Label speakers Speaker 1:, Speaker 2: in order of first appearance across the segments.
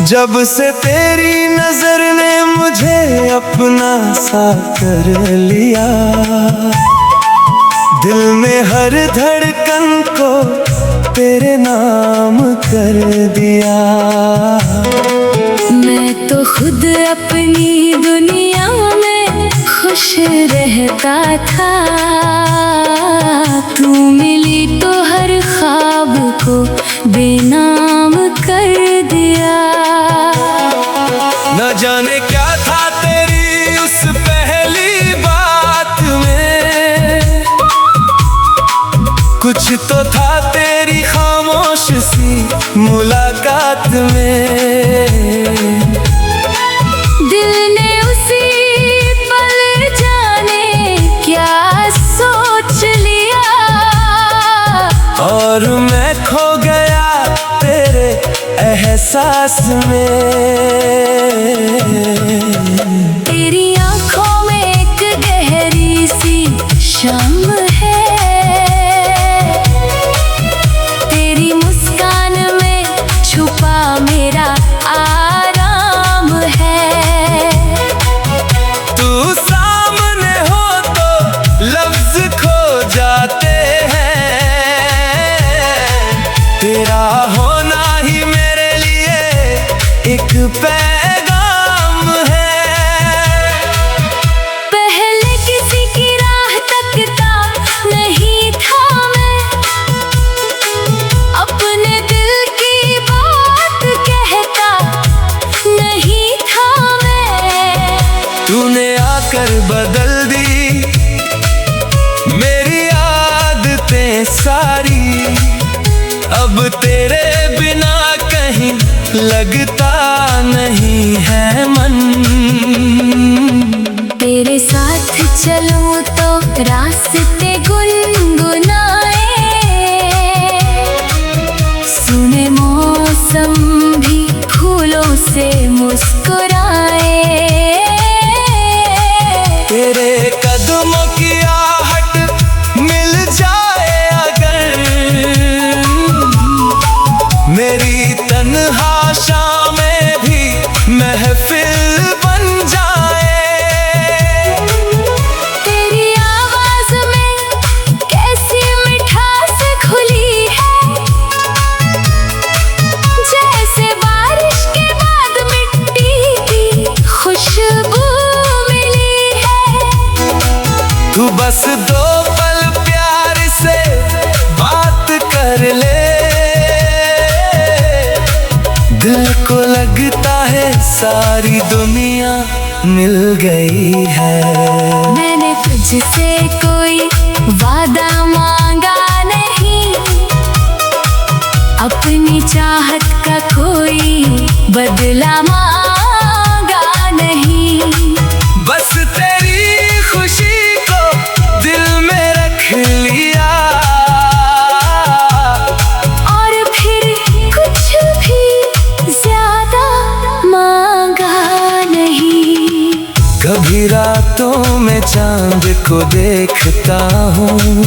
Speaker 1: जब से तेरी नजर ने मुझे अपना सा कर लिया, दिल में हर धड़कन को तेरे नाम कर दिया।
Speaker 2: मैं तो खुद अपनी दुनिया में खुश रहता था, तू मिली तो हर ख्वाब को बेनाम कर दिया।
Speaker 1: न जाने क्या था तेरी उस पहली बात में, कुछ तो था तेरी खामोश सी मुलाकात में।
Speaker 2: दिल ने उसी पल जाने क्या सोच लिया,
Speaker 1: और मैं खो गया तेरे एहसास में।
Speaker 2: तेरी आंखों में एक गहरी सी शम है, तेरी मुस्कान में छुपा मेरा आराम है।
Speaker 1: तू सामने हो तो लफ्ज खो जाते हैं, तेरा होना ही मेरे लिए एक पैगाम है।
Speaker 2: पहले किसी की राह तकता नहीं था मैं, अपने दिल की बात कहता नहीं था मैं।
Speaker 1: तूने आकर बदल दी मेरी आदतें सारी, अब तेरे बिना कहीं लगता नहीं है मन।
Speaker 2: तेरे साथ चलूं तो रास्ते गुनगुनाए, सुने मौसम भी फूलों से मुस्कुराए।
Speaker 1: तेरे कदमों की आहट मिल जाए अगर, मेरी तन्हा शामें भी महफिल बन जाए।
Speaker 2: तेरी आवाज में कैसी मिठास घुली है, जैसे बारिश के बाद मिट्टी की खुशबू मिली है।
Speaker 1: तू बस दो पल प्यार से बात कर ले, दिल को लगता है सारी दुनिया मिल गई है।
Speaker 2: मैंने तुझसे कोई वादा मांगा नहीं, अपनी चाहत का कोई बदला मांगा नहीं।
Speaker 1: बस तेरी खुशी को दिल में रख लिया,
Speaker 2: और फिर कुछ भी ज्यादा मांगा नहीं।
Speaker 1: कभी रातों में चांद को देखता हूँ,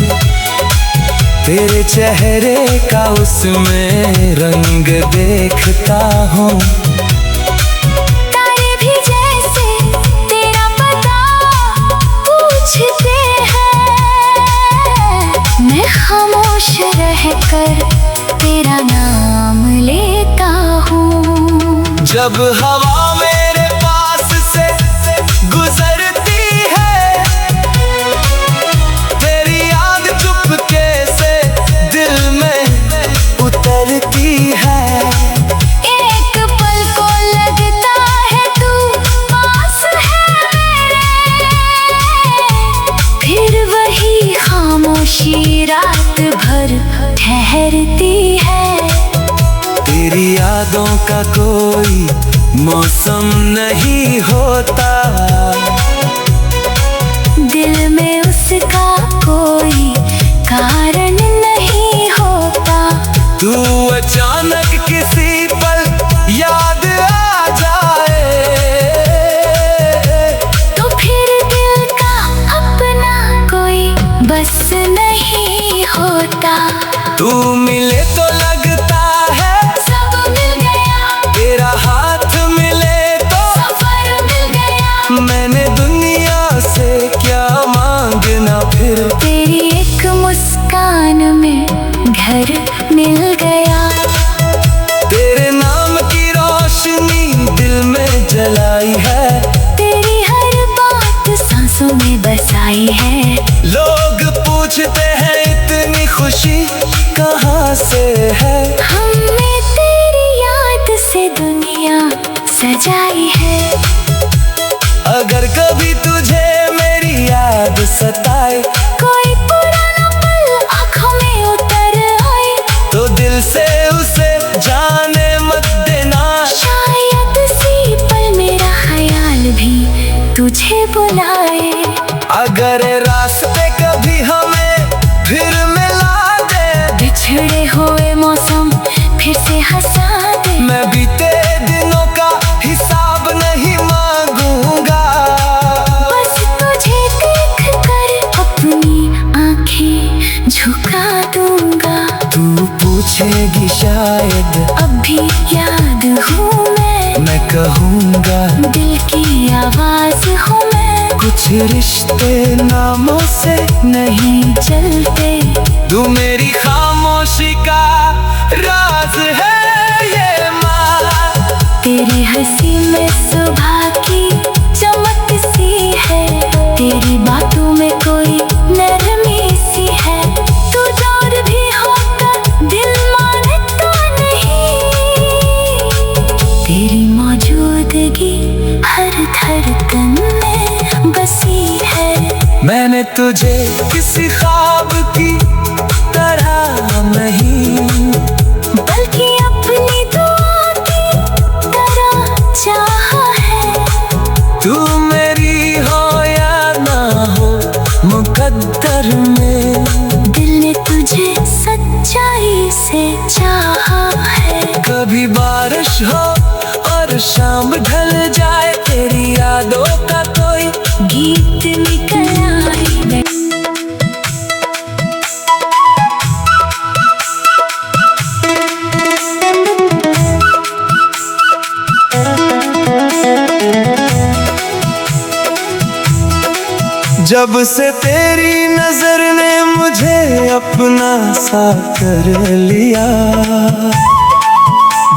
Speaker 1: तेरे चेहरे का उसमें रंग देखता हूँ।
Speaker 2: तारे भी जैसे तेरा पता पूछते हैं, मैं खामोश रहकर तेरा नाम लेता हूँ।
Speaker 1: जब हवा मेरे पास से गुजरती है, तेरी याद चुपके से दिल में उतरती है।
Speaker 2: एक पल को लगता है तू पास है मेरे, फिर वही खामोशी रात भर ठहरती है।
Speaker 1: तेरी यादों का कोई मौसम नहीं होता,
Speaker 2: दिल में उसका कोई कारण नहीं होता।
Speaker 1: तू अचानक किसी पल याद आ जाए,
Speaker 2: तो फिर दिल का अपना कोई बस नहीं होता।
Speaker 1: तू मिले तो लगता है
Speaker 2: सब मिल गया,
Speaker 1: तेरा हाथ
Speaker 2: दुनिया सजाई है।
Speaker 1: अगर कभी तुझे मेरी याद सताए,
Speaker 2: कोई पुराना पल आँखों में उतर आए,
Speaker 1: तो दिल से उसे जाने मत देना।
Speaker 2: शायद इसी पल मेरा ख्याल भी तुझे बुलाए।
Speaker 1: अगर रास्ते कभी हमें फिर मिला दे,
Speaker 2: बिछड़े हुए मौसम फिर से हंसा दे,
Speaker 1: मैं बीते दिनों का हिसाब नहीं मांगूंगा।
Speaker 2: बस तुझे देख कर अपनी आंखें झुका दूंगा।
Speaker 1: तू पूछेगी शायद
Speaker 2: अब भी याद हूँ मैं
Speaker 1: कहूँगा
Speaker 2: दिल की आवाज हूँ मैं।
Speaker 1: कुछ रिश्ते नामों से
Speaker 2: नहीं चलते,
Speaker 1: तू मेरी खामोशी का राज है ये माँ।
Speaker 2: तेरी हंसी में सुबह की चमक सी है, तेरी बातों में कोई नरमी सी है। तू दूर भी होकर दिल मानता नहीं, तेरी मौजूदगी हर धड़कन में बसी है।
Speaker 1: मैंने तुझे किसी ख्वाब की तरह नहीं,
Speaker 2: बल्कि अपनी दुआ की तरह चाहा है।
Speaker 1: तू मेरी हो या ना हो मुकद्दर में,
Speaker 2: दिल ने तुझे सच्चाई से चाहा है।
Speaker 1: कभी बारिश हो और शाम ढल जाए, तेरी यादों का कोई
Speaker 2: गीत निकल आए।
Speaker 1: जब से तेरी नजर ने मुझे अपना सा कर लिया,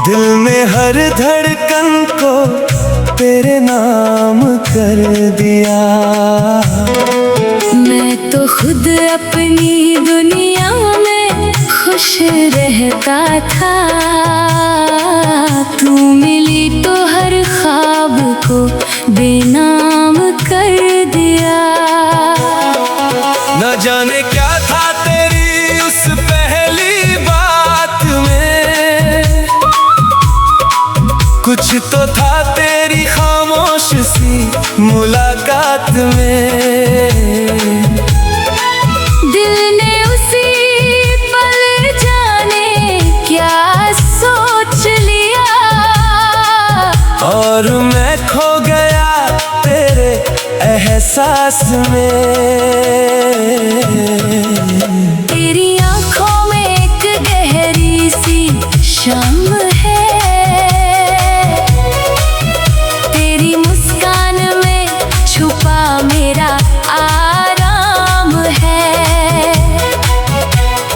Speaker 1: दिल में हर धड़कन को तेरे नाम कर दिया।
Speaker 2: मैं तो खुद अपनी दुनिया में खुश रहता था, तू मिली तो हर ख्वाब को बेनाम कर दिया।
Speaker 1: न जाने क्या था तेरी उस पहली बात में, कुछ तो था तेरी खामोश सी मुलाकात में।
Speaker 2: दिल ने उसी पल जाने क्या सोच लिया,
Speaker 1: और मैं खो गया तेरे एहसास में।
Speaker 2: तेरी आंखों में एक गहरी सी शम है, तेरी मुस्कान में छुपा मेरा आराम है।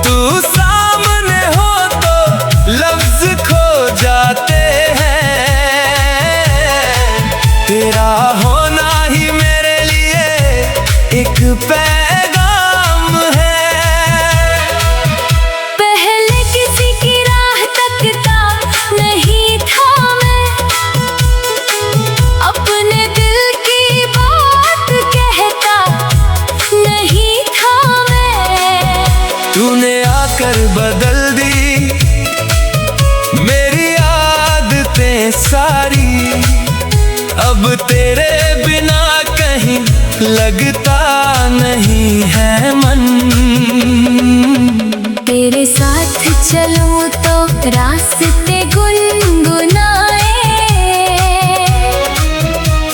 Speaker 1: तू सामने हो तो लफ्ज खो जाते हैं, तेरा होना ही मेरे लिए एक पैगाम है।
Speaker 2: पहले किसी की राह तकता नहीं था मैं, अपने दिल की बात कहता नहीं था मैं।
Speaker 1: तूने आकर बदल दी मेरी आदतें सारी, अब तेरे बिना कहीं लगता नहीं है मन।
Speaker 2: तेरे साथ चलूं तो रास्ते गुनगुनाए,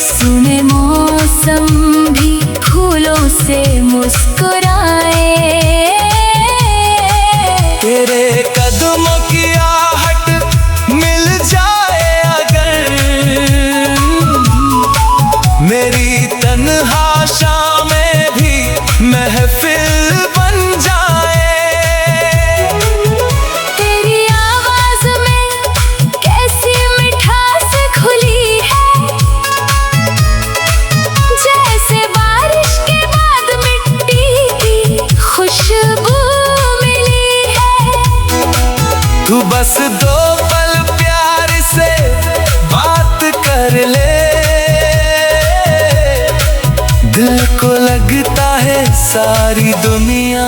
Speaker 2: सुने मौसम भी फूलों से मुस्कुराए।
Speaker 1: तेरे कदमों की आहट मिल जाए अगर, मेरी तन्हा शामें भी महफिल बन जाए।
Speaker 2: तेरी आवाज में
Speaker 1: सारी दुनिया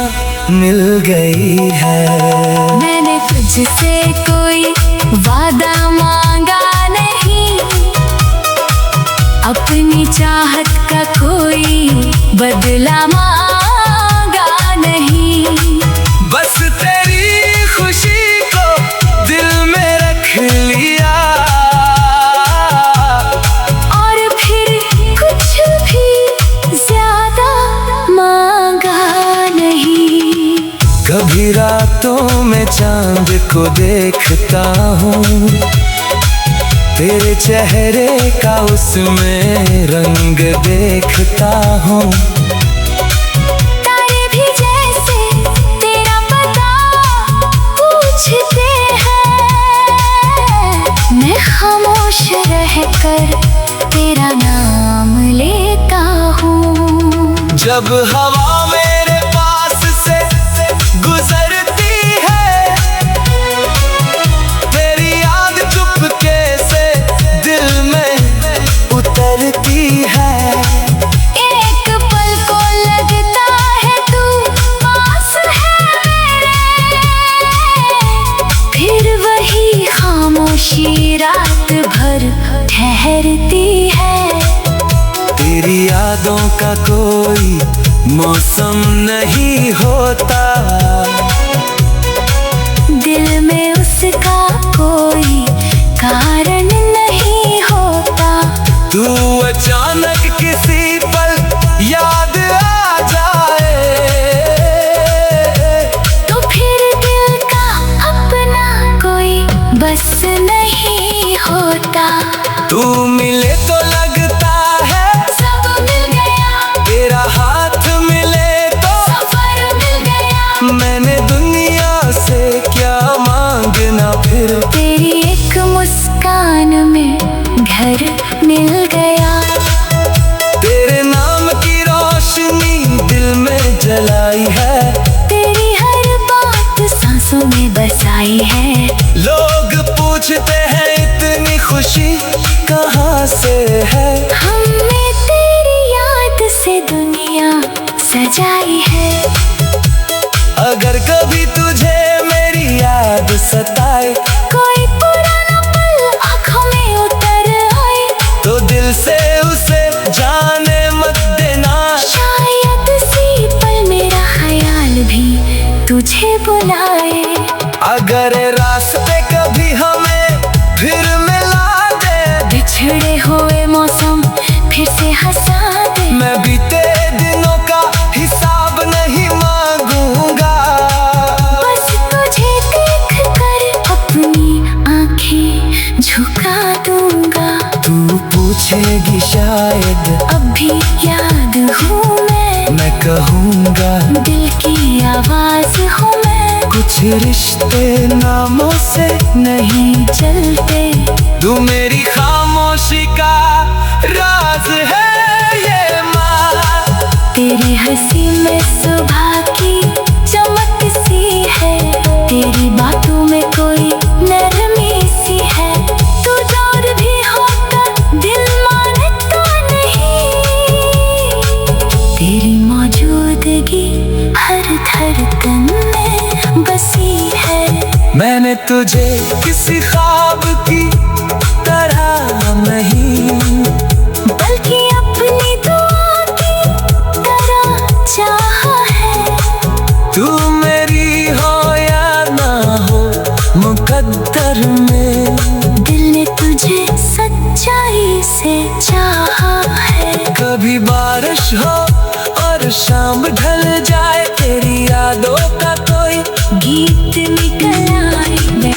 Speaker 1: मिल गई है।
Speaker 2: मैंने तुझसे कोई वादा मांगा नहीं, अपनी चाहत का कोई बदला मांगा नहीं।
Speaker 1: बस तेरी खुशी को दिल में रख लिया,
Speaker 2: और फिर कुछ भी ज्यादा मांगा नहीं।
Speaker 1: कभी रातों में चांद को देखता हूँ, तेरे चेहरे का उसमें रंग देखता हूँ।
Speaker 2: तारे भी जैसे तेरा पता पूछते हैं, मैं खामोश रहकर तेरा नाम लेता हूँ।
Speaker 1: जब हवा मेरे पास से गुजरती है, तेरी याद चुपके से दिल में उतरती है।
Speaker 2: एक पल को लगता है तू पास है मेरे, फिर वही खामोशी रात भर ठहरती है।
Speaker 1: तेरी यादों का कोई मौसम नहीं होता,
Speaker 2: दिल में उसका कोई कारण नहीं होता।
Speaker 1: तू अचानक किसी पल याद आ जाए,
Speaker 2: तो फिर दिल का अपना कोई बस नहीं होता।
Speaker 1: तू मिले तो लगता है
Speaker 2: सब मिल गया,
Speaker 1: तेरा हाथ मिले तो
Speaker 2: सफर मिल गया।
Speaker 1: मैंने दुनिया से क्या मांगना फिर।
Speaker 2: तेरी एक मुस्कान में घर मिल गया,
Speaker 1: तेरे नाम की रोशनी दिल में जलाई है,
Speaker 2: तेरी हर बात सांसों में बसाई है।
Speaker 1: लोग पूछते हैं इतनी खुशी कहाँ से है।
Speaker 2: हमने तेरी याद से दुनिया सजाई है।
Speaker 1: अगर कभी तुझे मेरी याद सताए,
Speaker 2: कोई पुराना पल आँखों में उतर आए,
Speaker 1: तो दिल से उसे जाने मत देना।
Speaker 2: शायद इसी पल मेरा ख्याल भी तुझे बुलाए।
Speaker 1: अगर रास्ते कभी हमें फिर मिला दे,
Speaker 2: बिछड़े हुए मौसम फिर से हंसा दे,
Speaker 1: मैं बीते दिनों का हिसाब नहीं मांगूंगा।
Speaker 2: बस तुझे देख कर अपनी आंखें झुका दूंगा।
Speaker 1: तू पूछेगी शायद
Speaker 2: अब भी याद हूँ
Speaker 1: मैं कहूँगा
Speaker 2: दिल की आवाज हूँ मैं।
Speaker 1: कुछ रिश्ते नामों से
Speaker 2: नहीं चलते,
Speaker 1: तू मेरी खामोशी का राज है ये माँ।
Speaker 2: तेरी हंसी में सुबह की चमक सी है, तेरी बातों में कोई नरमी सी है। तू दूर भी होकर दिल मानता नहीं, तेरी मौजूदगी हर धड़कन में बसी है।
Speaker 1: मैंने तुझे किसी ख्वाब की तरह नहीं,
Speaker 2: बल्कि अपनी दुआ की तरह चाहा है।
Speaker 1: तू मेरी हो या ना हो मुकद्दर में,
Speaker 2: दिल ने तुझे सच्चाई से चाहा है।
Speaker 1: कभी बारिश हो और शाम ढल जाए, तेरी यादों का कोई
Speaker 2: गीत निकल आए।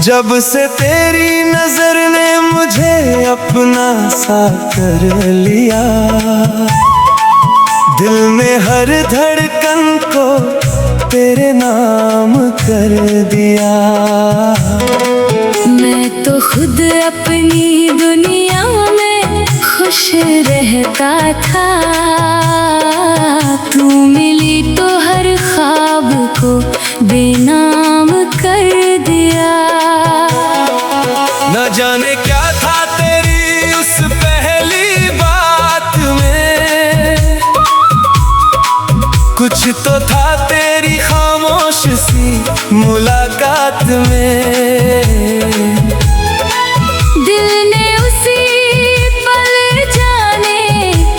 Speaker 1: जब से तेरी नजर ने मुझे अपना सा कर लिया, दिल में हर धड़कन को तेरे नाम कर दिया।
Speaker 2: मैं तो खुद अपनी दुनिया में खुश रहता था, तू मिली तो हर ख्वाब बेनाम कर दिया।
Speaker 1: न जाने क्या था तेरी उस पहली बात में, कुछ तो था तेरी खामोश सी मुलाकात में।
Speaker 2: दिल ने उसी पल जाने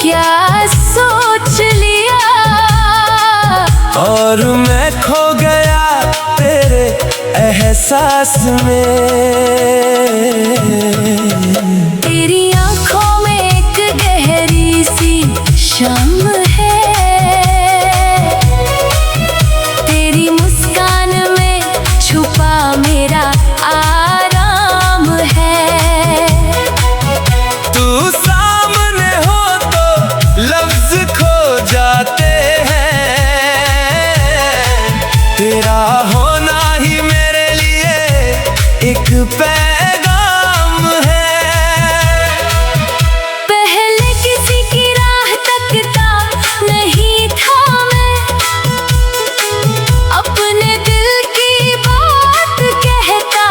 Speaker 2: क्या सोच लिया,
Speaker 1: और मैं खो गया तेरे एहसास में।
Speaker 2: तेरी आंखों में एक गहरी सी शम है, तेरी मुस्कान में छुपा मेरा आराम है।
Speaker 1: तू सामने हो तो लफ्ज खो जाते हैं, तेरा होना ही मेरे लिए एक पैगाम है।
Speaker 2: पहले किसी की राह तकता नहीं था मैं, अपने दिल की बात कहता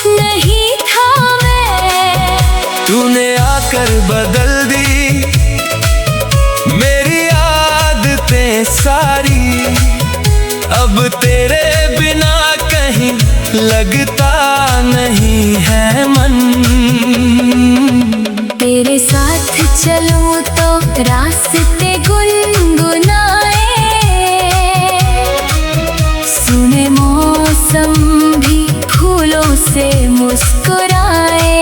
Speaker 2: नहीं था मैं।
Speaker 1: तूने आकर बदल दी मेरी आदतें सारी, अब तेरे बिना कहीं लगता नहीं है मन।
Speaker 2: तेरे साथ चलूं तो रास्ते गुनगुनाए, सुने मौसम भी फूलों से मुस्कुराए।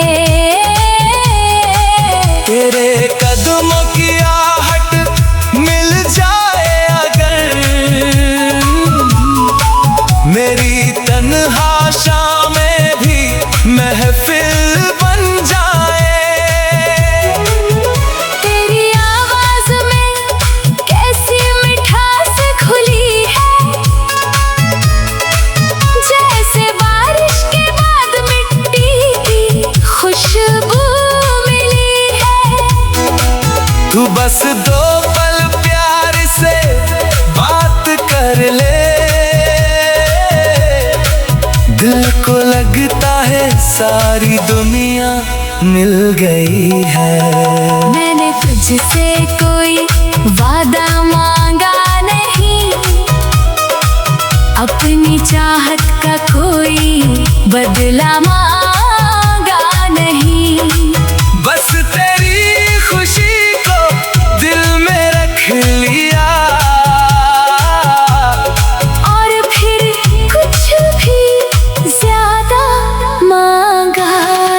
Speaker 1: तेरे कदमों की आहट मिल जाए अगर, मेरी तन्हा शामें भी महफिल बन जाए।
Speaker 2: तेरी आवाज में कैसी मिठास घुली है, जैसे बारिश के बाद मिट्टी की खुशबू मिली है।
Speaker 1: तू बस दो पल प्यार से बात कर ले, दिल को लगता है सारी दुनिया मिल गई है।
Speaker 2: मैंने तुझसे कोई वादा मांगा नहीं, अपनी चाहत का कोई बदला मांगा नहीं।
Speaker 1: बस तेरी खुशी को दिल में रख लिया,
Speaker 2: और फिर कुछ भी ज्यादा मांगा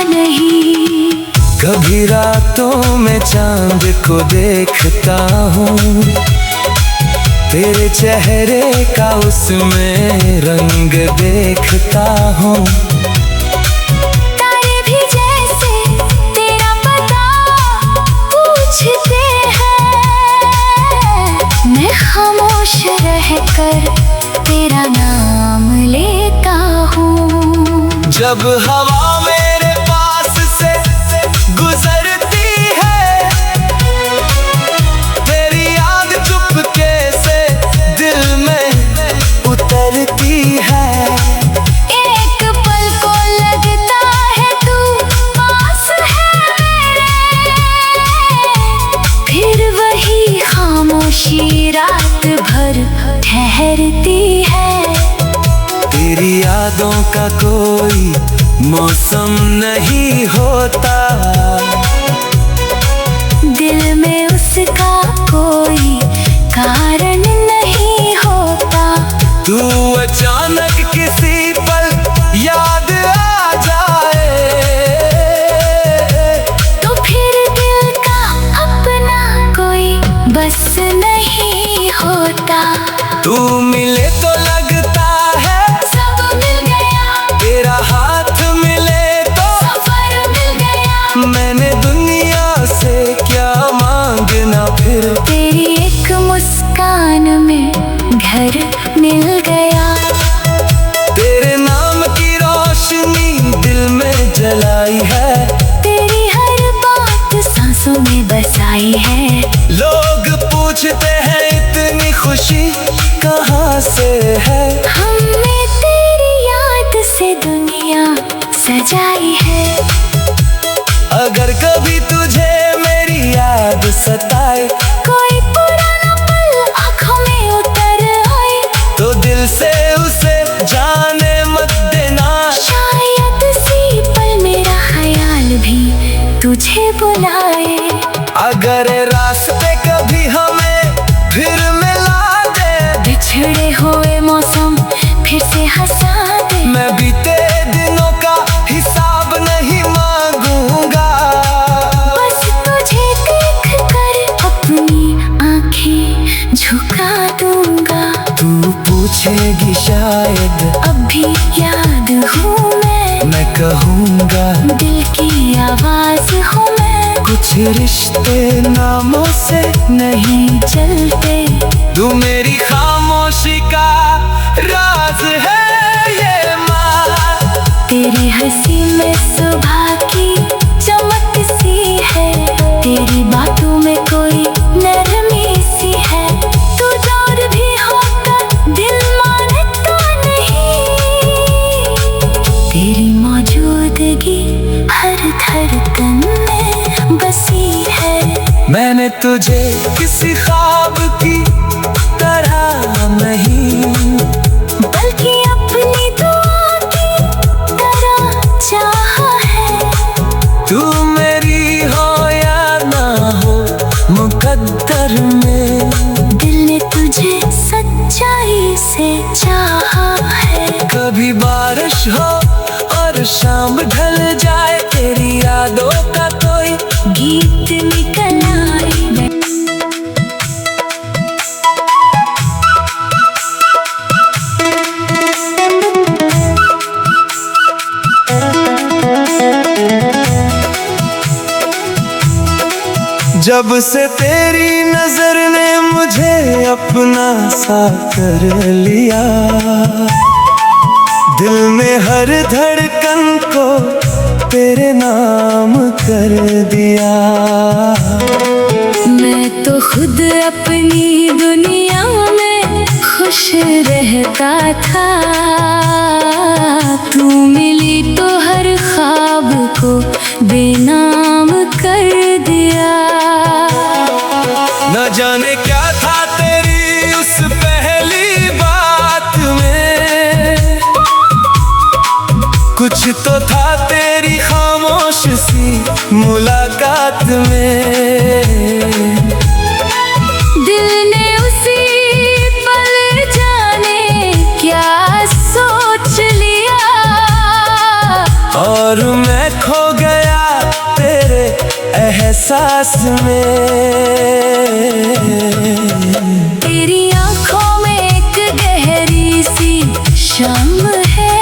Speaker 2: नहीं।
Speaker 1: कभी रातों में चांद को देखता हूँ, तेरे चेहरे का उसमें रंग देखता हूँ।
Speaker 2: तारे भी जैसे तेरा पता पूछते हैं, मैं खामोश रहकर तेरा नाम लेता हूँ।
Speaker 1: जब हवा मेरे पास से गुजरती है, तेरी याद चुपके से दिल में उतरती है।
Speaker 2: एक पल को लगता है तू पास है मेरे, फिर वही खामोशी रात भर ठहरती है।
Speaker 1: तेरी यादों का कोई मौसम नहीं होता,
Speaker 2: दिल में उसका कोई कारण नहीं होता।
Speaker 1: तू अचानक किसी पल याद आ जाए,
Speaker 2: तो फिर दिल का अपना कोई बस नहीं होता।
Speaker 1: तू मिले तो लगता है
Speaker 2: सब मिल गया,
Speaker 1: तेरा हाथ मिले तो
Speaker 2: सफर मिल गया।
Speaker 1: मैंने दुनिया से क्या मांगना फिर।
Speaker 2: तेरी एक मुस्कान में घर मिल गया,
Speaker 1: तेरे नाम की रोशनी दिल में जलाई है,
Speaker 2: तेरी हर बात सांसों में बसाई है।
Speaker 1: लोग पूछते हैं इतनी खुशी कहाँ से है।
Speaker 2: हम सच्चाई है।
Speaker 1: अगर कभी तुझे मेरी याद सताए,
Speaker 2: कोई पुराना पल आँखों में उतर आए,
Speaker 1: तो दिल से उसे जाने मत देना।
Speaker 2: शायद इसी पल मेरा ख्याल भी तुझे बुलाए।
Speaker 1: अगर रास्ते कभी हमें फिर मिला दे,
Speaker 2: बिछड़े हुए मौसम फिर से हंसा दे,
Speaker 1: मैं बीते दिनों का हिसाब नहीं मांगूंगा।
Speaker 2: बस तुझे देख कर अपनी आंखें झुका दूंगा।
Speaker 1: तू पूछेगी शायद
Speaker 2: अब भी याद हूँ मैं
Speaker 1: कहूँगा
Speaker 2: दिल की आवाज हूँ मैं।
Speaker 1: कुछ रिश्ते नामों से
Speaker 2: नहीं चलते,
Speaker 1: तू मेरी खामोशी का राज है ये माँ।
Speaker 2: तेरी हंसी में सुबह की चमक सी है, तेरी बातों में कोई नरमी सी है। तू दूर भी होकर दिल मानता नहीं, तेरी मौजूदगी हर धड़कन में बसी है।
Speaker 1: मैंने तुझे किसी ख्वाब की तरह नहीं,
Speaker 2: बल्कि अपनी दुआ की तरह चाहा है।
Speaker 1: तू मेरी हो या ना हो मुकद्दर में,
Speaker 2: दिल ने तुझे सच्चाई से चाहा है।
Speaker 1: कभी बारिश हो और शाम ढल जाए, तेरी यादों का कोई
Speaker 2: गीत निकल आए।
Speaker 1: जब से तेरी नजर ने मुझे अपना सा कर लिया, दिल में हर धड़कन को तेरे नाम कर दिया।
Speaker 2: मैं तो खुद अपनी दुनिया में खुश रहता था, तू मिली तो हर ख्वाब को बेनाम कर दिया।
Speaker 1: न जाने क्या था तेरी उस पहली बात में, कुछ तो था तेरी खामोश सी मुलाकात में।
Speaker 2: दिल ने उसी पल जाने क्या सोच लिया,
Speaker 1: और मैं खो गया तेरे एहसास में।
Speaker 2: तेरी आंखों में एक गहरी सी शम है,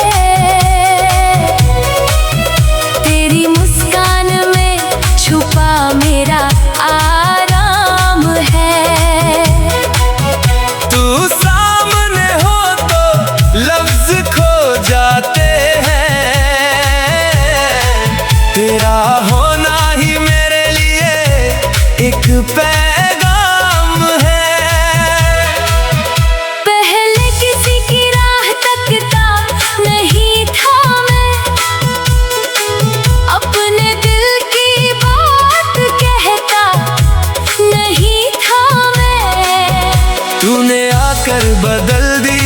Speaker 2: तेरी मुस्कान में छुपा मेरा आराम है।
Speaker 1: तू सामने हो तो लफ्ज खो जाते हैं, तेरा होना ही मेरे लिए एक पैगाम है।
Speaker 2: पहले किसी की राह तकता नहीं था मैं, अपने दिल की बात कहता नहीं था मैं।
Speaker 1: तूने आकर बदल दी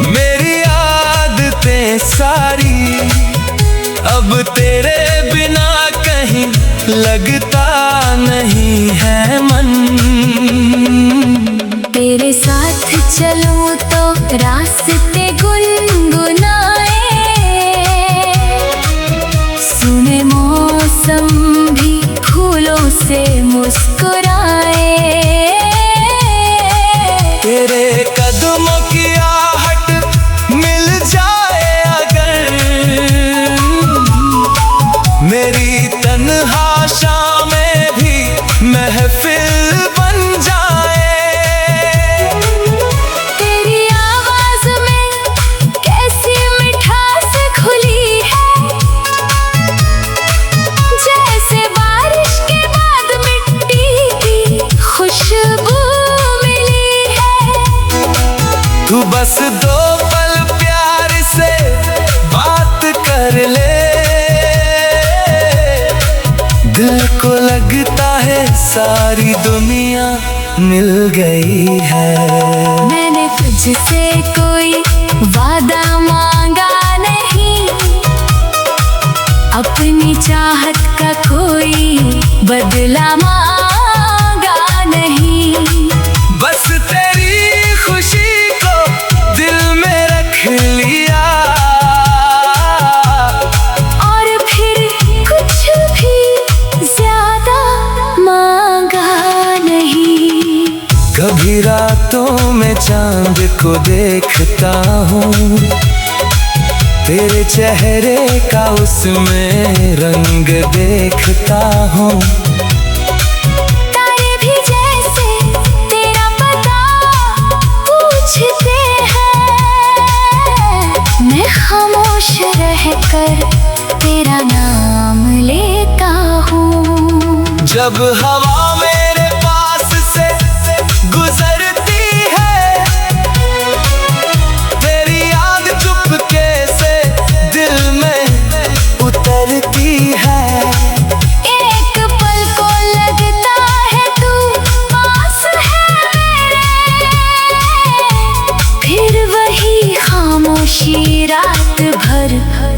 Speaker 1: मेरी आदतें सारी, अब तेरे बिना कहीं लगता नहीं है मन।
Speaker 2: तेरे साथ चलूं तो रास्ते गुनगुनाए, सुने मौसम भी फूलों से मुस्कुराए।
Speaker 1: तेरे कदमों की आहट मिल जाए अगर, मेरी तन्हा शामें भी महफिल बन जाए।
Speaker 2: तेरी आवाज में कैसी मिठास घुली है, जैसे बारिश के बाद मिट्टी की खुशबू मिली है।
Speaker 1: तू बस दो पल प्यार से बात कर लगता है सारी दुनिया मिल गई है।
Speaker 2: मैंने तुझसे कोई वादा मांगा नहीं, अपनी चाहत का कोई बदला मांगा नहीं।
Speaker 1: बस तेरी खुशी को दिल में रख लिया,
Speaker 2: और फिर कुछ भी ज्यादा मांगा नहीं।
Speaker 1: कभी रातों में चांद को देखता हूँ, तेरे चेहरे का उसमें रंग देखता हूँ।
Speaker 2: तारे भी जैसे तेरा पता पूछते हैं, मैं खामोश रहकर तेरा नाम लेता हूँ।
Speaker 1: जब हवा मेरे पास से गुजरती है, तेरी याद चुपके से दिल में उतरती है।
Speaker 2: एक पल को लगता है तू पास है मेरे, फिर वही खामोशी रात भर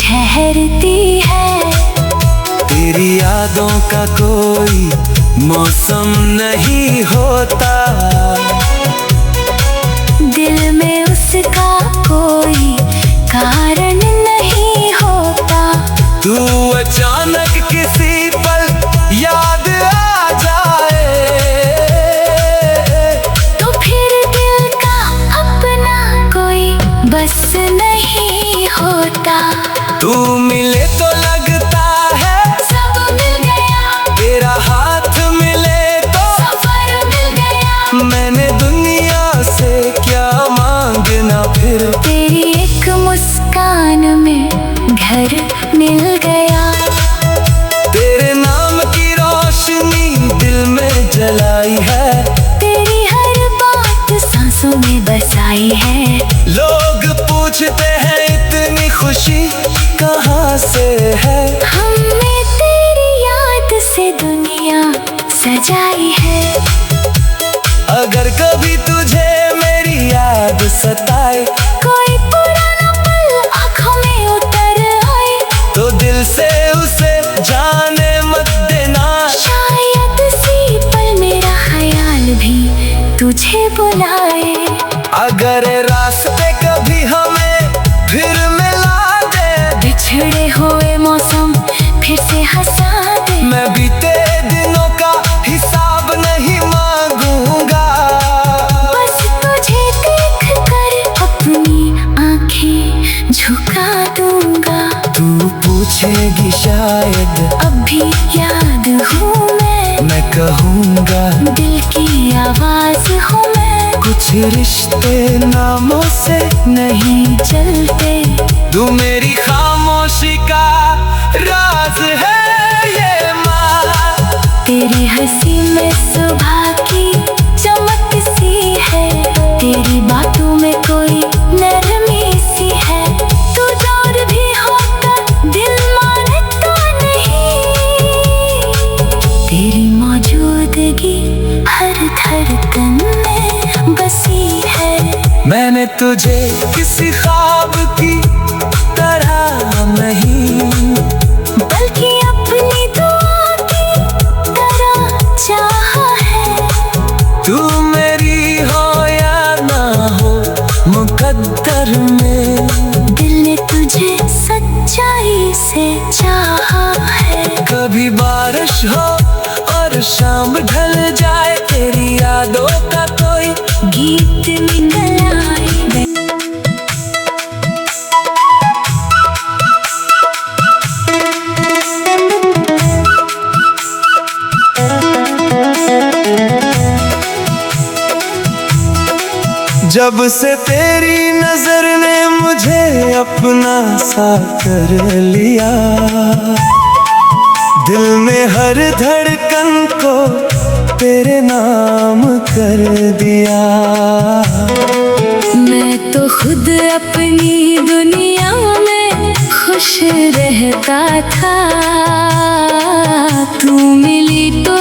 Speaker 2: ठहरती है।
Speaker 1: तेरी यादों का कोई मौसम नहीं होता,
Speaker 2: दिल में उसका कोई कारण नहीं होता।
Speaker 1: तू अचानक किसी पल याद आ जाए,
Speaker 2: तो फिर दिल का अपना कोई बस नहीं होता।
Speaker 1: तू मिले तो लगता है
Speaker 2: सब मिल गया,
Speaker 1: तेरा हाथ मिले तो
Speaker 2: सफर मिल गया।
Speaker 1: मैंने दुनिया से क्या मांगना फिर।
Speaker 2: तेरी एक मुस्कान में घर मिल गया,
Speaker 1: तेरे नाम की रोशनी दिल में जलाई है,
Speaker 2: तेरी हर बात सांसों में बसाई है।
Speaker 1: लोग पूछते हैं इतनी खुशी कहाँ से है।
Speaker 2: हमने तेरी याद से दुनिया सजाई है।
Speaker 1: अगर कभी तुझे मेरी याद सताए,
Speaker 2: कोई पुराना पल आँखों में उतर आए,
Speaker 1: तो दिल से उसे जाने मत देना।
Speaker 2: शायद इसी पल मेरा ख्याल भी तुझे बुलाए।
Speaker 1: अगर रास्ते कभी हमें फिर मिला दे,
Speaker 2: बिछड़े हुए मौसम फिर से हंसा दे,
Speaker 1: मैं बीते दिनों का हिसाब नहीं मांगूंगा।
Speaker 2: बस तुझे देख कर अपनी आंखें झुका दूंगा।
Speaker 1: तू पूछेगी शायद
Speaker 2: अब भी याद हूँ मैं
Speaker 1: कहूँगा,
Speaker 2: दिल की आवाज हूँ मैं।
Speaker 1: कुछ रिश्ते नामों से
Speaker 2: नहीं चलते,
Speaker 1: तू मेरी खामोशी का राज है ये माँ।
Speaker 2: तेरी हंसी में सुबह की चमक सी है, तेरी बातों में कोई नरमी सी है। तू दूर भी होकर दिल मानता नहीं, तेरी मौजूदगी हर धड़कन में बसी है।
Speaker 1: मैंने तुझे किसी ख्वाब की तरह नहीं,
Speaker 2: बल्कि अपनी दुआ की तरह चाहा है।
Speaker 1: तू मेरी हो या ना हो मुकद्दर में,
Speaker 2: दिल ने तुझे सच्चाई से चाहा है।
Speaker 1: कभी बारिश हो और शाम ढल जाए, तेरी यादों का कोई
Speaker 2: गीत निकल आए।
Speaker 1: जब से तेरी नजर ने मुझे अपना सा कर लिया, दिल में हर धड़कन को तेरे नाम कर दिया।
Speaker 2: मैं तो खुद अपनी दुनिया में खुश रहता था, तू मिली तो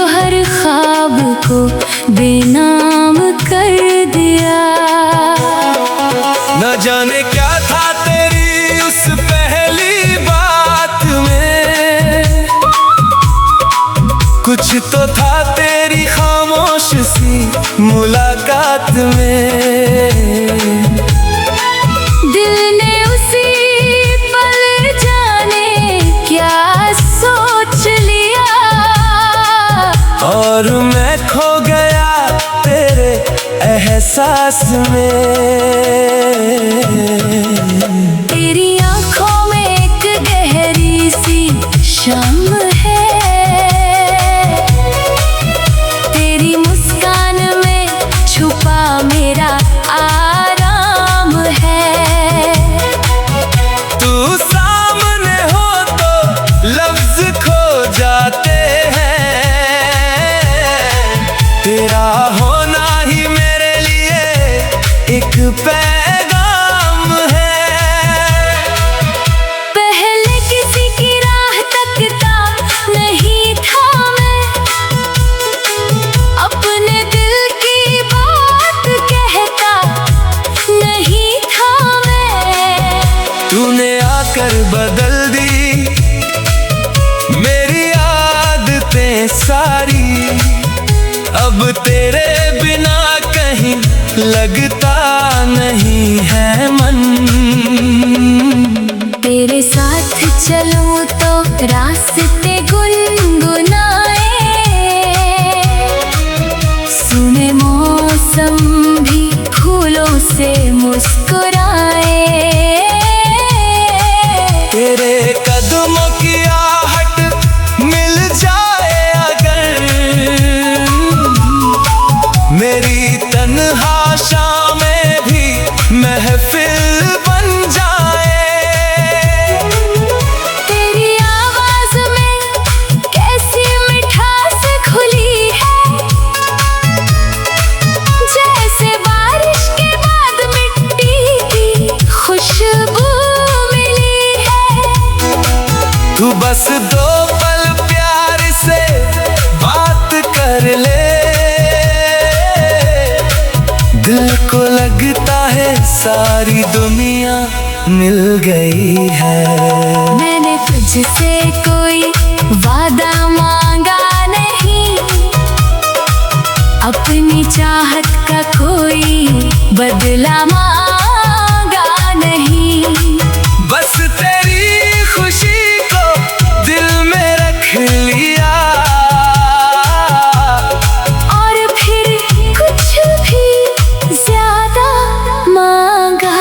Speaker 1: कुछ तो था तेरी खामोश सी मुलाकात में।
Speaker 2: दिल ने उसी पल जाने क्या सोच लिया,
Speaker 1: और मैं खो गया तेरे एहसास में।
Speaker 2: तेरी आंखों में एक गहरी सी शम है, तेरी मुस्कान में छुपा मेरा आराम है।
Speaker 1: तू सामने हो तो लफ्ज खो जाते हैं, तेरा होना ही मेरे लिए एक पैगाम है।
Speaker 2: पहले किसी की राह तकता नहीं था मैं, अपने दिल की बात कहता नहीं था मैं।
Speaker 1: तूने आकर बदल दी मेरी आदतें सारी, अब तेरे बिना कहीं लगता नहीं है मन।
Speaker 2: तेरे साथ चलूं तो रास्ते गुनगुनाए, सुने मौसम भी फूलों से मुस्कुराए।
Speaker 1: तेरे कदमों की आहट मिल जाए अगर, मेरी तन्हा शामें भी महफिल बन जाए।
Speaker 2: तेरी आवाज में कैसी मिठास खुली है, जैसे बारिश के बाद मिट्टी की खुशबू मिली है।
Speaker 1: तू बस दो पल प्यार से बात कर ले, दिल को लगता है सारी दुनिया मिल गई है।
Speaker 2: मैंने तुझसे कोई वादा मांगा नहीं, अपनी चाहत का कोई बदला मांगा नहीं।
Speaker 1: बस तेरी खुशी को दिल में रख लिया,
Speaker 2: और फिर कुछ भी ज्यादा मांगा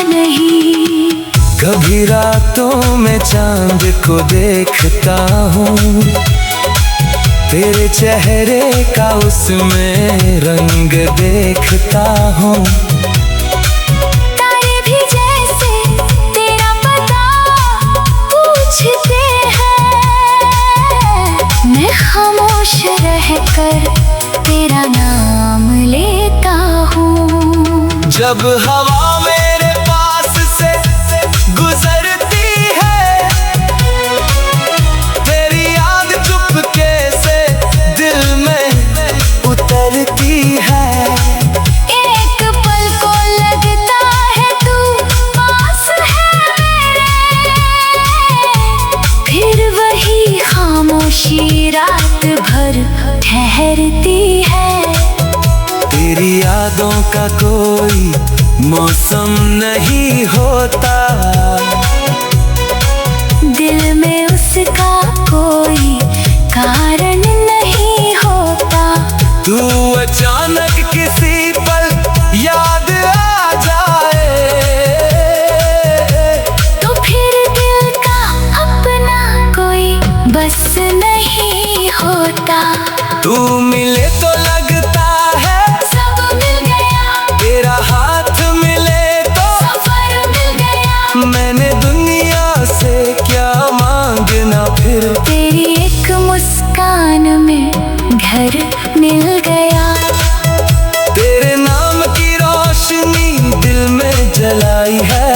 Speaker 2: नहीं।
Speaker 1: कभी रातों में चांद को देखता हूँ, तेरे चेहरे का उसमें रंग देखता हूँ।
Speaker 2: तारे भी जैसे तेरा पता पूछते हैं, मैं खामोश रहकर तेरा नाम लेता हूँ।
Speaker 1: जब हवा मेरे पास से गुजरती है, तेरी याद चुपके से दिल में उतरती है।
Speaker 2: एक पल को लगता है तू पास है मेरे, फिर वही खामोशी रात भर ठहरती है।
Speaker 1: तेरी यादों का कोई मौसम नहीं होता,
Speaker 2: दिल में उसका कोई कारण नहीं होता।
Speaker 1: तू अचानक किसी पल याद आ जाए,
Speaker 2: तो फिर दिल का अपना कोई बस नहीं होता।
Speaker 1: तू मिले तो लगता है
Speaker 2: सब मिल गया,
Speaker 1: तेरा हाथ मिले तो
Speaker 2: सफर मिल गया।
Speaker 1: मैंने दुनिया से क्या मांगना फिर।
Speaker 2: तेरी एक मुस्कान में घर मिल गया,
Speaker 1: तेरे नाम की रोशनी दिल में जलाई है,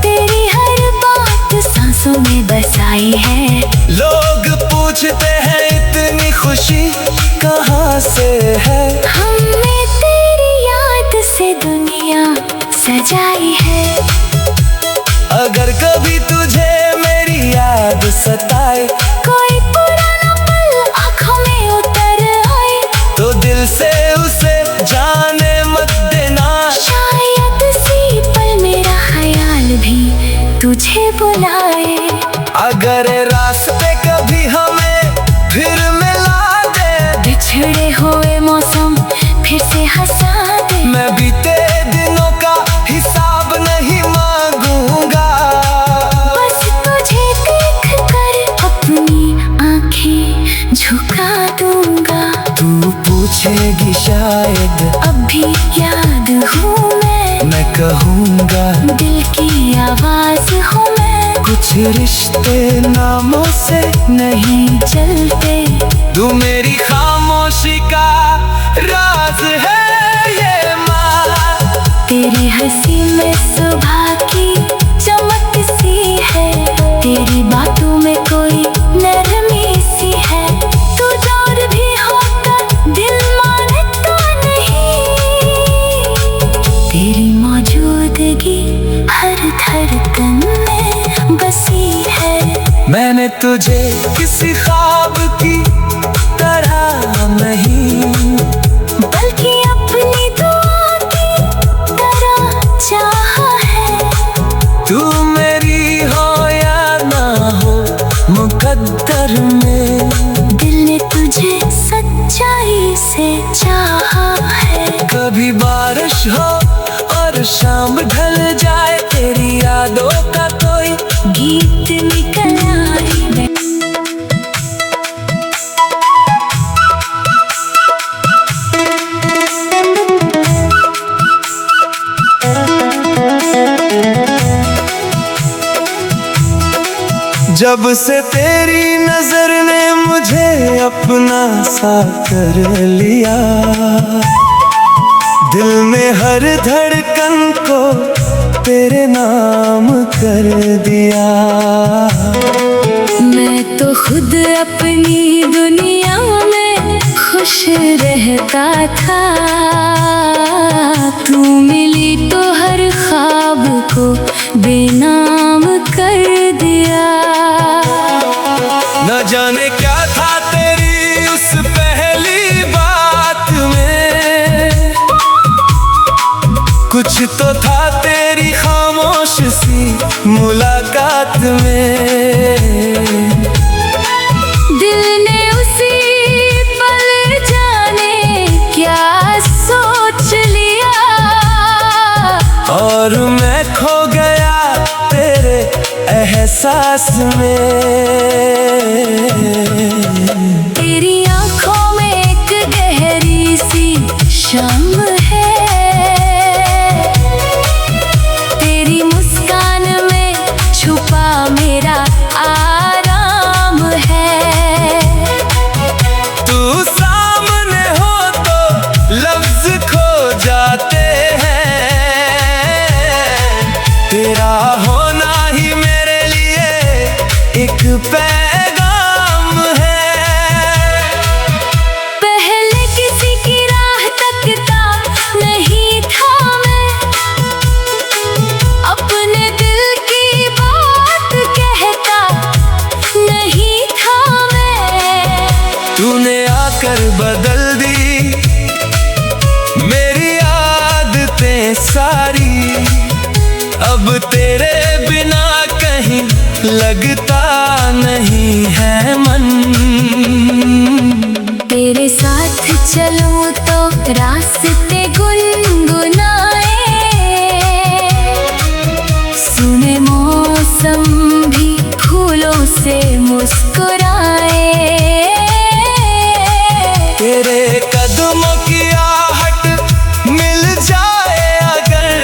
Speaker 2: तेरी हर बात सांसों में बसाई है।
Speaker 1: लोग पूछते हैं इतनी खुशी कहाँ से है,
Speaker 2: हमने तेरी याद से दुनिया सजाई है।
Speaker 1: अगर कभी तुझे मेरी याद सताए,
Speaker 2: कोई पुराना पल आँखों में
Speaker 1: तू पूछेगी शायद
Speaker 2: अब भी याद हूँ
Speaker 1: मैं कहूँगा
Speaker 2: दिल की आवाज हूँ मैं।
Speaker 1: कुछ रिश्ते नामों से नहीं
Speaker 2: चलते
Speaker 1: तू मेरी खामोशी का राज है ये माँ।
Speaker 2: तेरी हंसी में सुबह की चमक सी है, तेरी बातों में कोई नरमी सी है। तू दूर भी होकर दिल मानता नहीं, तेरी मौजूदगी हर धड़कन में बसी है।
Speaker 1: मैंने तुझे किसी ख्वाब की तरह नहीं
Speaker 2: बल्कि अपनी दुआ की तरह चाहा है।
Speaker 1: तू मेरी हो या ना हो मुकद्दर में
Speaker 2: दिल ने तुझे सच्चाई से चाहा है।
Speaker 1: कभी बारिश हो और शाम ढल जाए, तेरी यादों का कोई
Speaker 2: गीत निकल आए।
Speaker 1: जब से तेरी नजर ने मुझे अपना सा कर लिया, दिल में हर धड़कन को तेरे नाम कर दिया।
Speaker 2: मैं तो खुद अपनी दुनिया में खुश रहता था, तू मिली तो हर ख्वाब को बेनाम कर दिया।
Speaker 1: न जाने क्या था तेरी उस पहली बात में, कुछ तो था तेरी खामोश सी मुलाकात में।
Speaker 2: दिल ने उसी पल जाने क्या सोच लिया,
Speaker 1: और मैं खो गया तेरे एहसास में।
Speaker 2: तेरी आंखों में एक गहरी सी शम है, तेरी मुस्कान में छुपा मेरा आराम है।
Speaker 1: तू सामने हो तो लफ्ज खो जाते हैं, तेरा होना ही मेरे लिए एक पैगाम है।
Speaker 2: पहले किसी की राह तकता नहीं था मैं, अपने दिल की बात कहता नहीं था मैं।
Speaker 1: तूने आकर बदल दी मेरी आदतें सारी, अब तेरे बिना कहीं लगता नहीं है मन।
Speaker 2: तेरे साथ चलूं तो रास्ते गुनगुनाए, सुने मौसम भी फूलों से मुस्कुराए।
Speaker 1: तेरे कदमों की आहट मिल जाए अगर,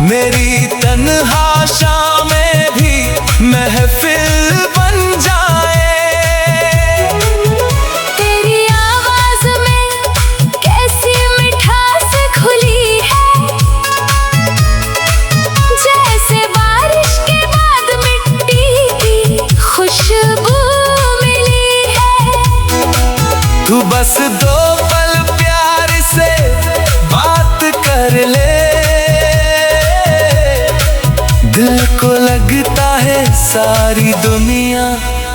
Speaker 1: मेरी तन्हा शामें भी महफिल बन जाए।
Speaker 2: तेरी आवाज में कैसी मिठास घुली है, जैसे बारिश के बाद मिट्टी की खुशबू मिली है।
Speaker 1: तू बस दो पल प्यार से बात कर ले, दिल को लगता है सारी दुनिया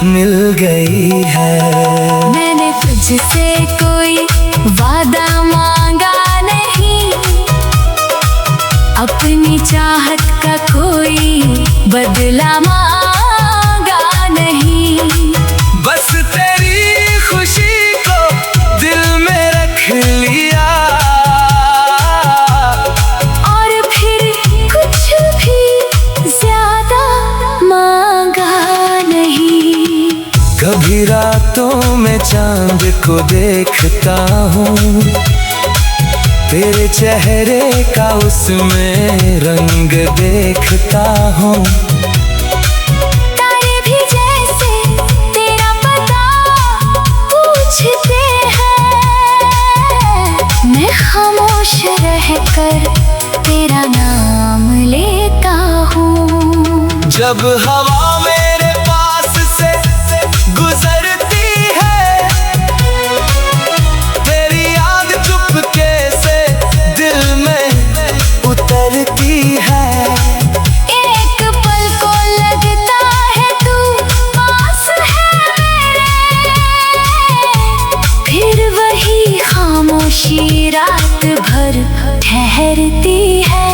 Speaker 1: मिल गई है।
Speaker 2: मैंने तुझसे कोई वादा मांगा नहीं, अपनी चाहत का कोई बदला मांगा नहीं।
Speaker 1: बस तेरी खुशी को दिल में रख लिया,
Speaker 2: और फिर कुछ भी ज्यादा मांगा नहीं।
Speaker 1: कभी रात रातों में चांद को देखता हूँ, तेरे चेहरे का उसमें रंग देखता हूँ।
Speaker 2: तारे भी जैसे तेरा पता पूछते हैं, मैं खामोश रहकर तेरा नाम लेता हूँ।
Speaker 1: जब हवा मेरे पास से गुजरती है, तेरी याद चुपके से दिल में उतरती है।
Speaker 2: एक पल को लगता है तू पास है मेरे, फिर वही खामोशी रात भर ठहरती है।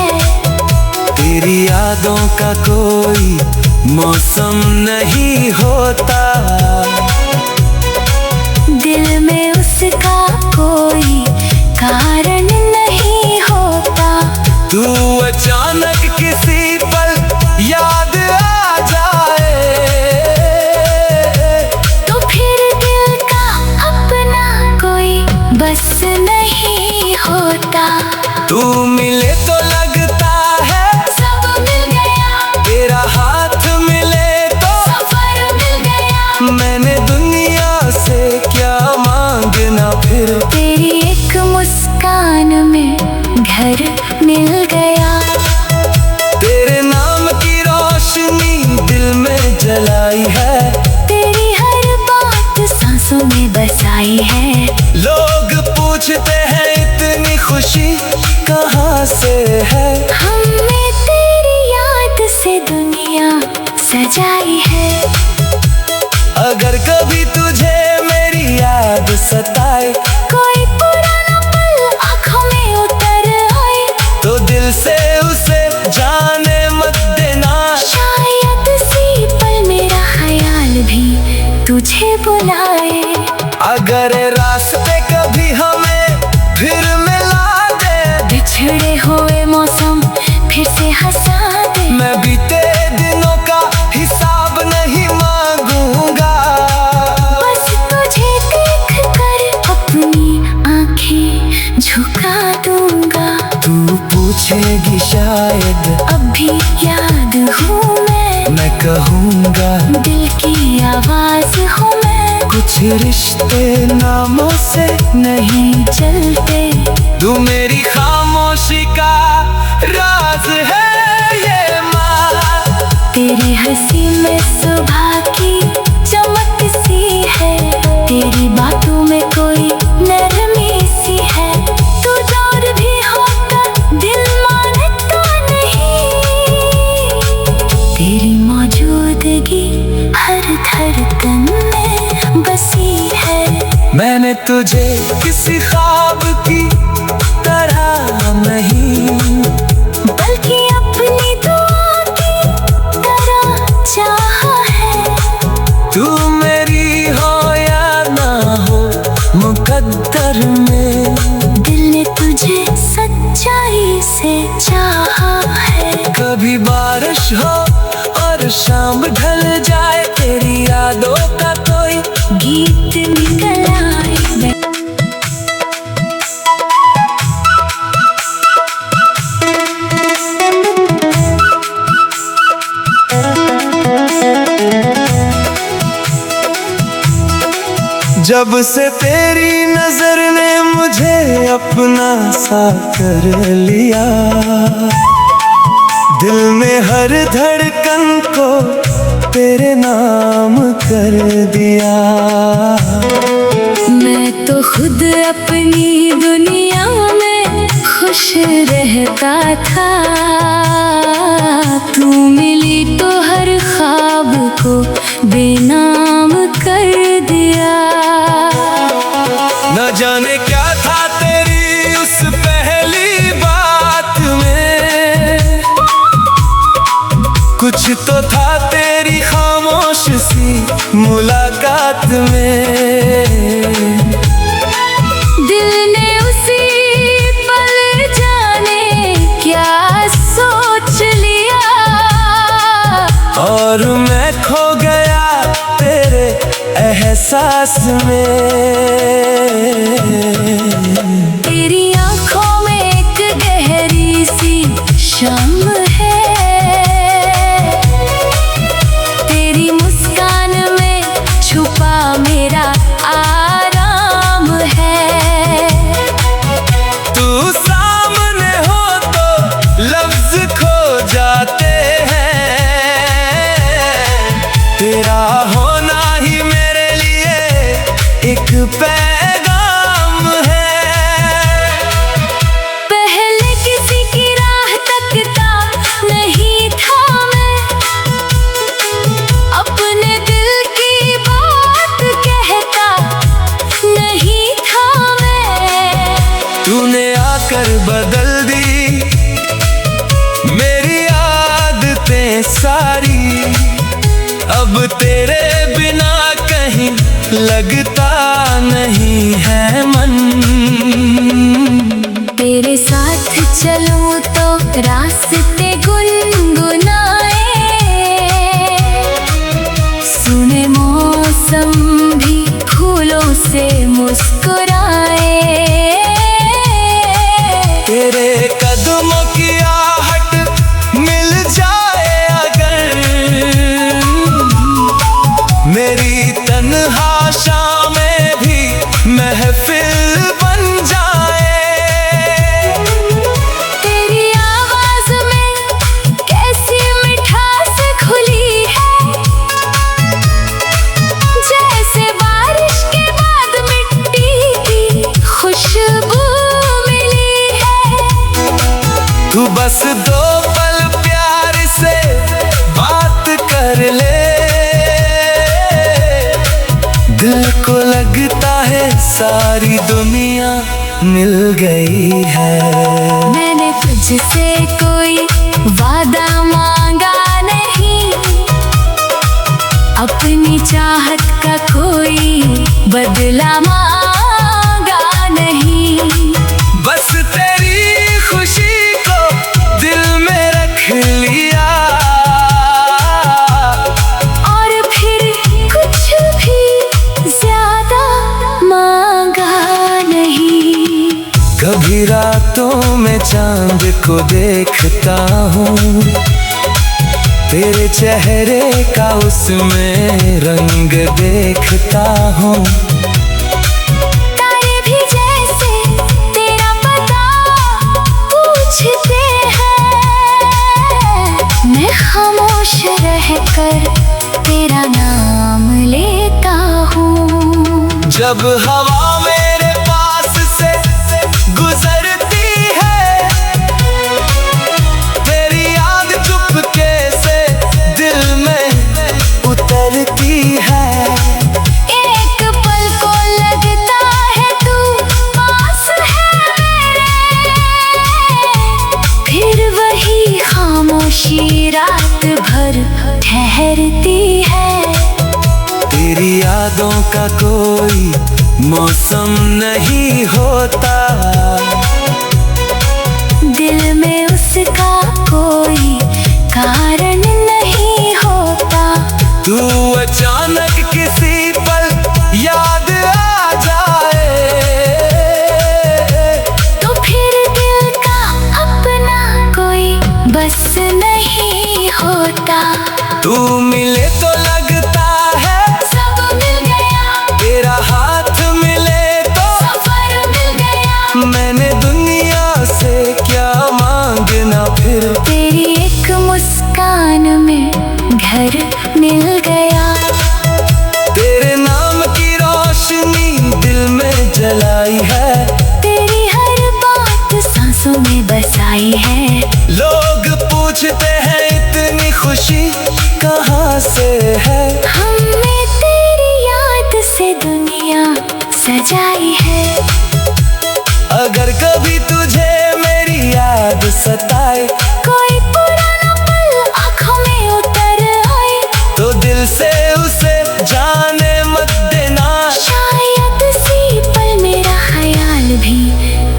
Speaker 1: तेरी यादों का कोई मौसम नहीं होता,
Speaker 2: दिल में उसका कोई कारण नहीं होता।
Speaker 1: तू अचानक किसी पल याद आ जाए,
Speaker 2: तो फिर दिल का अपना कोई बस नहीं होता।
Speaker 1: तू मिले तो लगता है
Speaker 2: सब मिल गया,
Speaker 1: तेरा हाथ मिले तो
Speaker 2: सफर मिल गया।
Speaker 1: मैंने दुनिया से क्या मांगना फिर,
Speaker 2: तेरी एक मुस्कान में घर मिल गया।
Speaker 1: तेरे नाम की रोशनी दिल में जलाई है,
Speaker 2: तेरी हर बात सांसों में बसाई है।
Speaker 1: लोग पूछते हैं इतनी खुशी कहाँ से है,
Speaker 2: हमने तेरी याद से दुनिया सजाई है।
Speaker 1: अगर कभी तुझे मेरी याद सताए,
Speaker 2: कोई पुराना पल आँखों में उतर आए,
Speaker 1: तो दिल से उसे जाने मत देना।
Speaker 2: शायद इसी पल मेरा ख्याल भी तुझे बुलाए।
Speaker 1: अगर रास्ते कभी हमें फिर मिला दे,
Speaker 2: बिछड़े हुए मौसम फिर से हंसा दे,
Speaker 1: मैं बीते दिनों का हिसाब नहीं मांगूंगा।
Speaker 2: बस तुझे देख कर अपनी आंखें झुका दूंगा।
Speaker 1: तू पूछेगी शायद
Speaker 2: अब भी याद हूँ मैं
Speaker 1: कहूँगा,
Speaker 2: दिल की आवाज हूँ मैं।
Speaker 1: कुछ रिश्ते नामों से
Speaker 2: नहीं चलते,
Speaker 1: तू मेरी खामोशी का राज है ये माँ।
Speaker 2: तेरी हंसी में सुबह की चमक सी है, तेरी बातों में कोई नरमी सी है। तू दूर भी होकर दिल मानता नहीं, तेरी मौजूदगी हर धड़कन में बसी है।
Speaker 1: मैंने तुझे किसी ख्वाब की तरह नहीं,
Speaker 2: बल्कि अपनी दुआ की तरह चाहा है।
Speaker 1: तू मेरी हो या ना हो मुकद्दर में,
Speaker 2: दिल ने तुझे सच्चाई से चाहा है।
Speaker 1: कभी बारिश हो और शाम ढल जाए, तेरी यादों का कोई
Speaker 2: गीत निकल आए।
Speaker 1: जब से तेरी नजर ने मुझे अपना सा कर लिया, दिल में हर धड़कन को तेरे नाम कर दिया।
Speaker 2: मैं तो खुद अपनी दुनिया में खुश रहता था, तू मिली तो हर ख्वाब को बेनाम कर दिया।
Speaker 1: न जाने क्या था तेरी उस पहली बात में, कुछ तो था तेरी खामोश सी मुलाकात में।
Speaker 2: दिल ने उसी पल जाने क्या सोच लिया, और
Speaker 1: मैं खो गया तेरे एहसास एहसास में।
Speaker 2: तेरी आंखों में एक गहरी सी शम है, तेरी मुस्कान में छुपा मेरा आराम है।
Speaker 1: तू सामने हो तो लफ्ज खो जाते हैं, तेरा होना ही मेरे लिए एक पैगाम है।
Speaker 2: पहले किसी की राह तकता नहीं था मैं, अपने दिल की बात कहता नहीं था मैं।
Speaker 1: तूने आकर बदल दी मेरी आदतें सारी, अब तेरे बिना कहीं लगता नहीं है मन।
Speaker 2: तेरे साथ चलूं तो रास्ते गुनगुनाए, सुने मौसम भी फूलों से मुस्कुराए।
Speaker 1: तेरे कदमों की आहट मिल जाए अगर, मेरी तन्हा शामें भी महफिल बन जाए।
Speaker 2: तेरी आवाज में कैसी मिठास घुली है, जैसे बारिश के बाद मिट्टी की खुशबू मिली है।
Speaker 1: तू बस दो पल प्यार से बात कर ले, दिल को लगता है सारी दुनिया मिल गई है।
Speaker 2: मैंने तुझसे कोई वादा मांगा नहीं, अपनी चाहत का कोई बदला मांगा नहीं।
Speaker 1: बस तेरी खुशी को दिल में रख लिया,
Speaker 2: और फिर कुछ भी ज्यादा मांगा नहीं।
Speaker 1: कभी रातों में चांद को देखता हूँ, तेरे चेहरे का उसमें रंग देखता हूँ।
Speaker 2: तारे भी जैसे तेरा पता पूछते हैं, मैं खामोश रहकर तेरा नाम लेता हूँ।
Speaker 1: जब हवा मेरे पास से गुजरती है, तेरी याद चुपके से दिल में उतरती है।
Speaker 2: एक पल को लगता है तू पास है मेरे, फिर वही खामोशी रात भर ठहरती है।
Speaker 1: तेरी यादों का कोई मौसम नहीं होता,
Speaker 2: दिल में उसका कोई कारण नहीं होता।
Speaker 1: तू अचानक किसी पल याद आ जाए,
Speaker 2: तो फिर दिल का अपना कोई बस नहीं होता।
Speaker 1: तू मिले तो लगता है
Speaker 2: सब मिल गया,
Speaker 1: तेरा हाथ मिले तो
Speaker 2: सफर मिल गया।
Speaker 1: मैंने दुनिया से क्या मांगना फिर।
Speaker 2: तेरी एक मुस्कान में घर मिल गया,
Speaker 1: तेरे नाम की रोशनी दिल में जलाई है,
Speaker 2: तेरी हर बात सांसों में बसाई है।
Speaker 1: लोग पूछते हैं इतनी खुशी कहाँ से है,
Speaker 2: हमने तेरी याद से दुनिया सजाई है।
Speaker 1: अगर कभी तुझे मेरी याद सताए,
Speaker 2: कोई पुराना पल आँखों में उतर आए,
Speaker 1: तो दिल से उसे जाने मत देना।
Speaker 2: शायद इसी पल मेरा ख्याल भी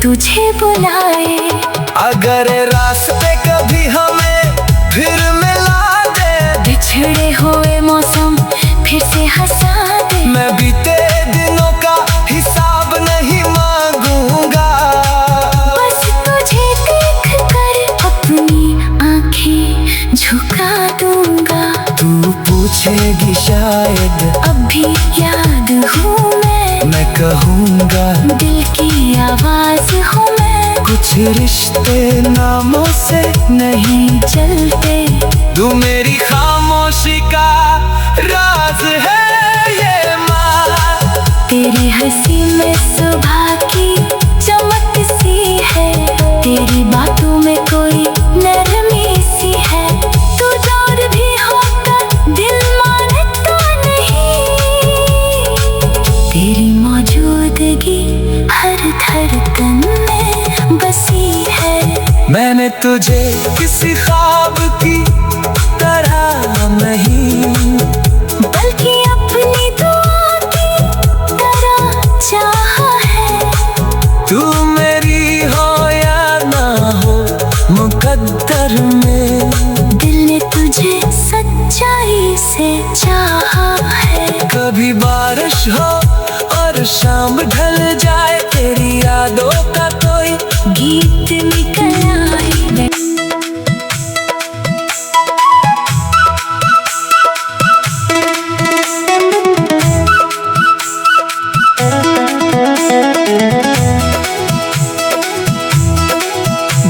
Speaker 2: तुझे बुलाए।
Speaker 1: अगर रास्ते कभी हमें फिर मिला दे,
Speaker 2: बिछड़े हुए मौसम फिर से हंसा दे।
Speaker 1: मैं भी मैं कहूँगा,
Speaker 2: दिल की आवाज हूँ मैं,
Speaker 1: कुछ रिश्ते नामों से
Speaker 2: नहीं चलते।
Speaker 1: तू मेरी खामोशी का राज है ये माँ।
Speaker 2: तेरी हंसी में सुबह की चमक सी है, तेरी बातों में कोई नरमी सी है। तू दूर भी होकर दिल मानता नहीं, तेरी मौजूदगी हर धड़कन में बसी है।
Speaker 1: मैंने तुझे किसी ख्वाब की तरह नहीं,
Speaker 2: बल्कि अपनी दुआ की तरह चाहा है।
Speaker 1: तू मेरी हो या ना हो मुकद्दर में,
Speaker 2: दिल ने तुझे सच्चाई से चाहा है।
Speaker 1: कभी बारिश हो और शाम ढल जाए, तेरी यादों का कोई
Speaker 2: गीत निकल आए।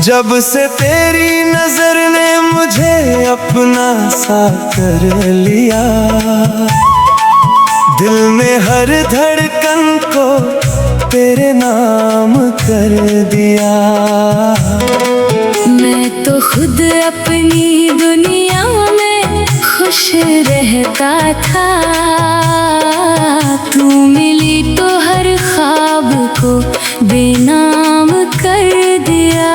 Speaker 1: जब से तेरी नजर ने मुझे अपना सा कर लिया, दिल में हर धड़कन को तेरे नाम कर दिया।
Speaker 2: मैं तो खुद अपनी दुनिया में खुश रहता था, तू मिली तो हर ख्वाब को बेनाम कर दिया।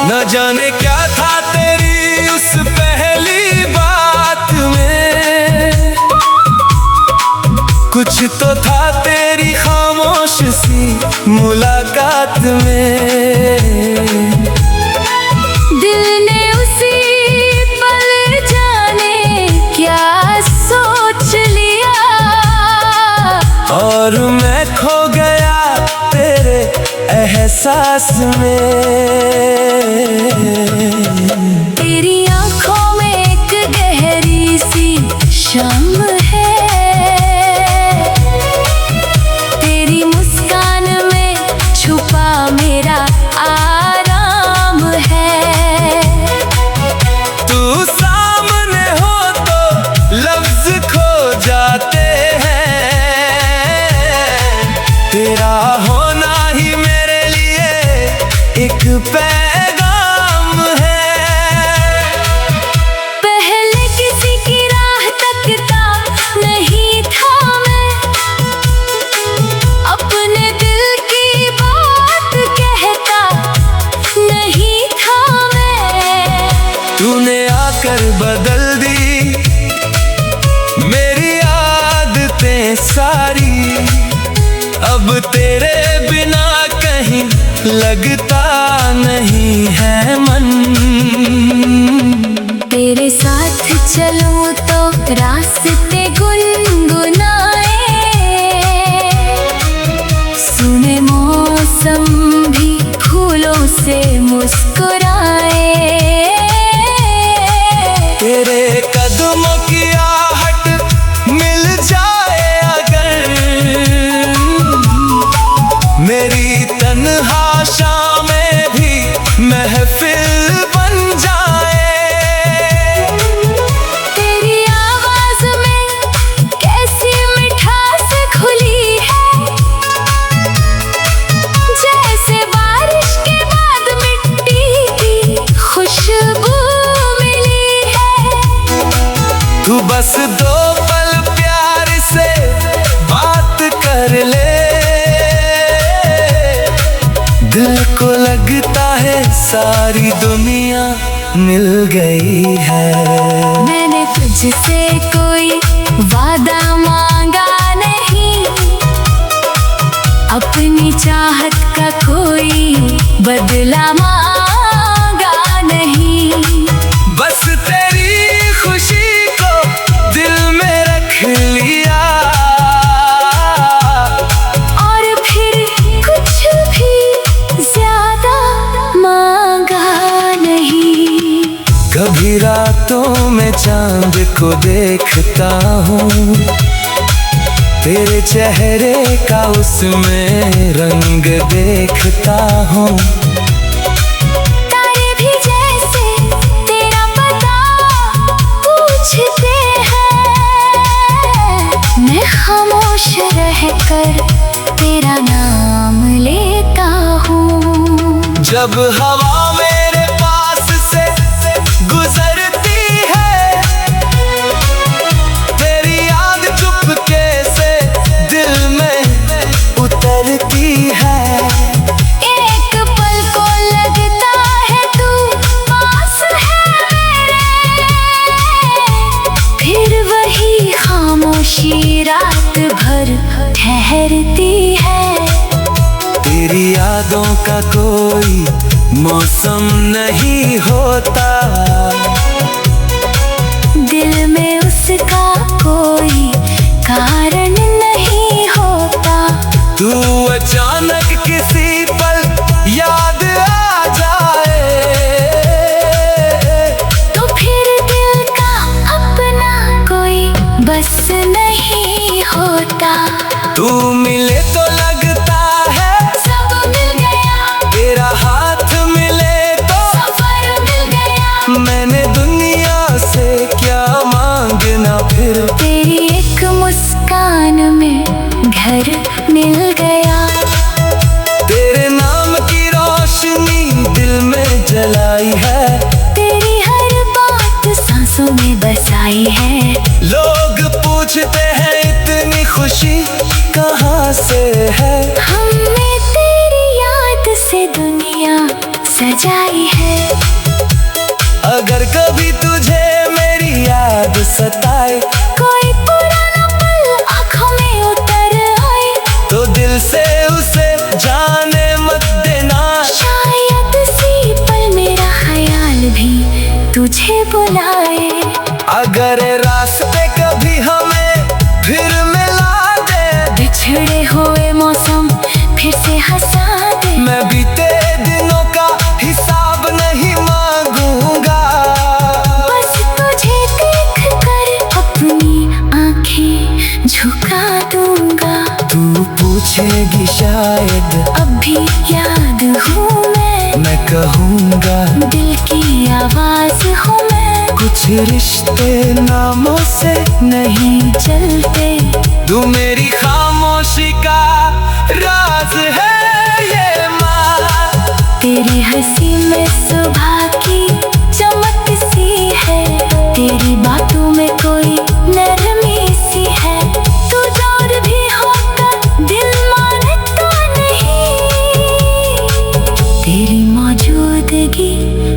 Speaker 1: न जाने क्या था तेरी उस पहली बात में, कुछ तो था तेरी खामोश सी मुलाकात में।
Speaker 2: दिल ने उसी पल जाने क्या सोच लिया,
Speaker 1: और मैं खो गया तेरे एहसास में।
Speaker 2: तेरी आंखों में एक गहरी सी शम है, तेरी मुस्कान में छुपा मेरा आराम है।
Speaker 1: तू सामने हो तो लफ्ज खो जाते हैं, तेरा होना ही मेरे लिए एक पैगाम है।
Speaker 2: पहले किसी की राह तकता नहीं था मैं, अपने दिल की बात कहता नहीं था मैं।
Speaker 1: तूने आकर बदल दी मेरी आदतें सारी, अब तेरे बिना कहीं लगता नहीं है मन।
Speaker 2: तेरे साथ चलूं तो रास्ते गुनगुनाए, सुने मौसम भी फूलों से मुस्कुराए।
Speaker 1: तेरे कदमों की आहट मिल जाए अगर, मेरी तन्हा शामें भी महफिल बन जाए।
Speaker 2: तेरी आवाज में कैसी मिठास घुली है, जैसे बारिश के बाद मिट्टी की खुशबू मिली है।
Speaker 1: तू बस दो पल प्यार से बात कर ले, दिल को लगता है सारी दुनिया मिल गई है।
Speaker 2: मैंने तुझसे कोई वादा मांगा नहीं, अपनी चाहत का कोई बदला मांगा नहीं।
Speaker 1: बस तेरी खुशी को दिल में रख लिया,
Speaker 2: और फिर कुछ भी ज्यादा मांगा नहीं।
Speaker 1: कभी रातों में चांद को देखता हूँ, तेरे चेहरे का उसमें रंग देखता हूँ।
Speaker 2: तारे भी जैसे तेरा पता पूछते हैं, मैं खामोश रहकर तेरा नाम लेता हूँ।
Speaker 1: जब हवा मेरे पास से गुजरती है, तेरी याद चुपके से दिल में उतरती है।
Speaker 2: एक पल को लगता है तू पास है मेरे, फिर वही खामोशी रात भर ठहरती है।
Speaker 1: तेरी यादों का कोई मौसम नहीं होता,
Speaker 2: दिल में उसका कोई कारण नहीं होता।
Speaker 1: तू अचानक किसी पल याद आ जाए,
Speaker 2: तो फिर दिल का अपना कोई बस नहीं होता।
Speaker 1: तू मिले तो लगता है
Speaker 2: सब मिल गया,
Speaker 1: तेरा हाथ मिले तो
Speaker 2: सफर मिल गया।
Speaker 1: मैंने दुनिया से क्या मांगना फिर।
Speaker 2: तेरी एक मुस्कान में घर मिल गया,
Speaker 1: तेरे नाम की रोशनी दिल में जलाई है,
Speaker 2: तेरी हर बात सांसों में बसाई है।
Speaker 1: लोग पूछते हैं इतनी खुशी कहाँ से है।
Speaker 2: हमने तेरी याद से दुनिया सजाई है।
Speaker 1: अगर कभी तुझे मेरी याद सताए,
Speaker 2: कोई पुराना पल आँखों में उतर आए,
Speaker 1: तो दिल से उसे जाने मत देना।
Speaker 2: शायद इसी पल मेरा ख्याल भी तुझे बुलाए।
Speaker 1: अगर रास्ते कभी हमें फिर मिला दे,
Speaker 2: बिछड़े हुए मौसम फिर से हंसा दे,
Speaker 1: मैं बीते दिनों का हिसाब नहीं मांगूंगा।
Speaker 2: बस तुझे देख कर अपनी आंखें झुका दूंगा।
Speaker 1: तू पूछेगी शायद
Speaker 2: अब भी याद हूँ
Speaker 1: मैं कहूँगा
Speaker 2: दिल की आवाज हूँ मैं।
Speaker 1: कुछ रिश्ते नामों से
Speaker 2: नहीं चलते,
Speaker 1: तू मेरी खामोशी का राज है ये माँ।
Speaker 2: तेरी हंसी में सुबह की चमक सी है, तेरी बातों में कोई नरमी सी है। तू दूर भी होकर दिल मानता नहीं, तेरी मौजूदगी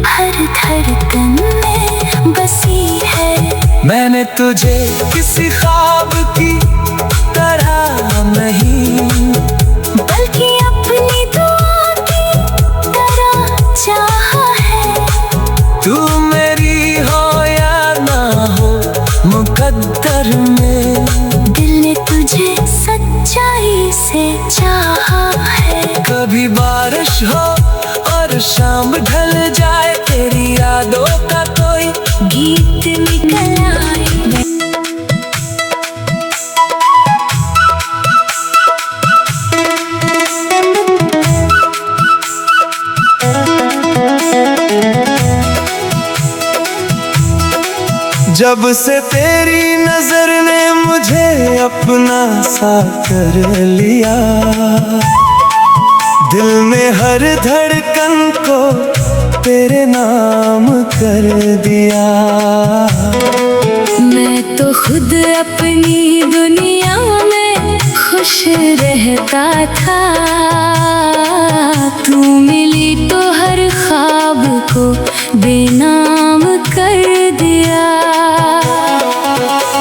Speaker 2: हर धड़कन में बसी है।
Speaker 1: मैंने तुझे किसी ख्वाब की तरह नहीं,
Speaker 2: बल्कि अपनी दुआ की तरह चाहा है।
Speaker 1: तू मेरी हो या ना हो मुकद्दर में,
Speaker 2: दिल ने तुझे सच्चाई से चाहा है।
Speaker 1: कभी बारिश हो और शाम ढल जाए, तेरी यादों का कोई
Speaker 2: गीत निकल आए।
Speaker 1: जब से तेरी नजर ने मुझे अपना सा कर लिया, दिल में हर धड़कन को तेरे नाम कर दिया।
Speaker 2: मैं तो खुद अपनी दुनिया में खुश रहता था, तू मिली तो हर ख्वाब को बेनाम कर दिया।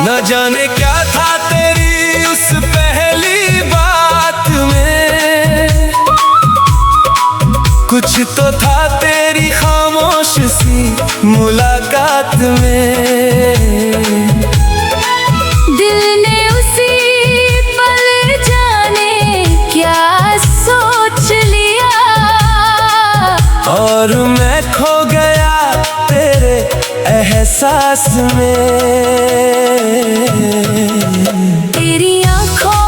Speaker 1: न जाने क्या था तेरी उस पहली बात में, कुछ तो था तेरी खामोश सी मुलाकात में।
Speaker 2: दिल ने उसी पल जाने क्या सोच लिया,
Speaker 1: और मैं खो गया तेरे एहसास में।
Speaker 2: तेरी आँखों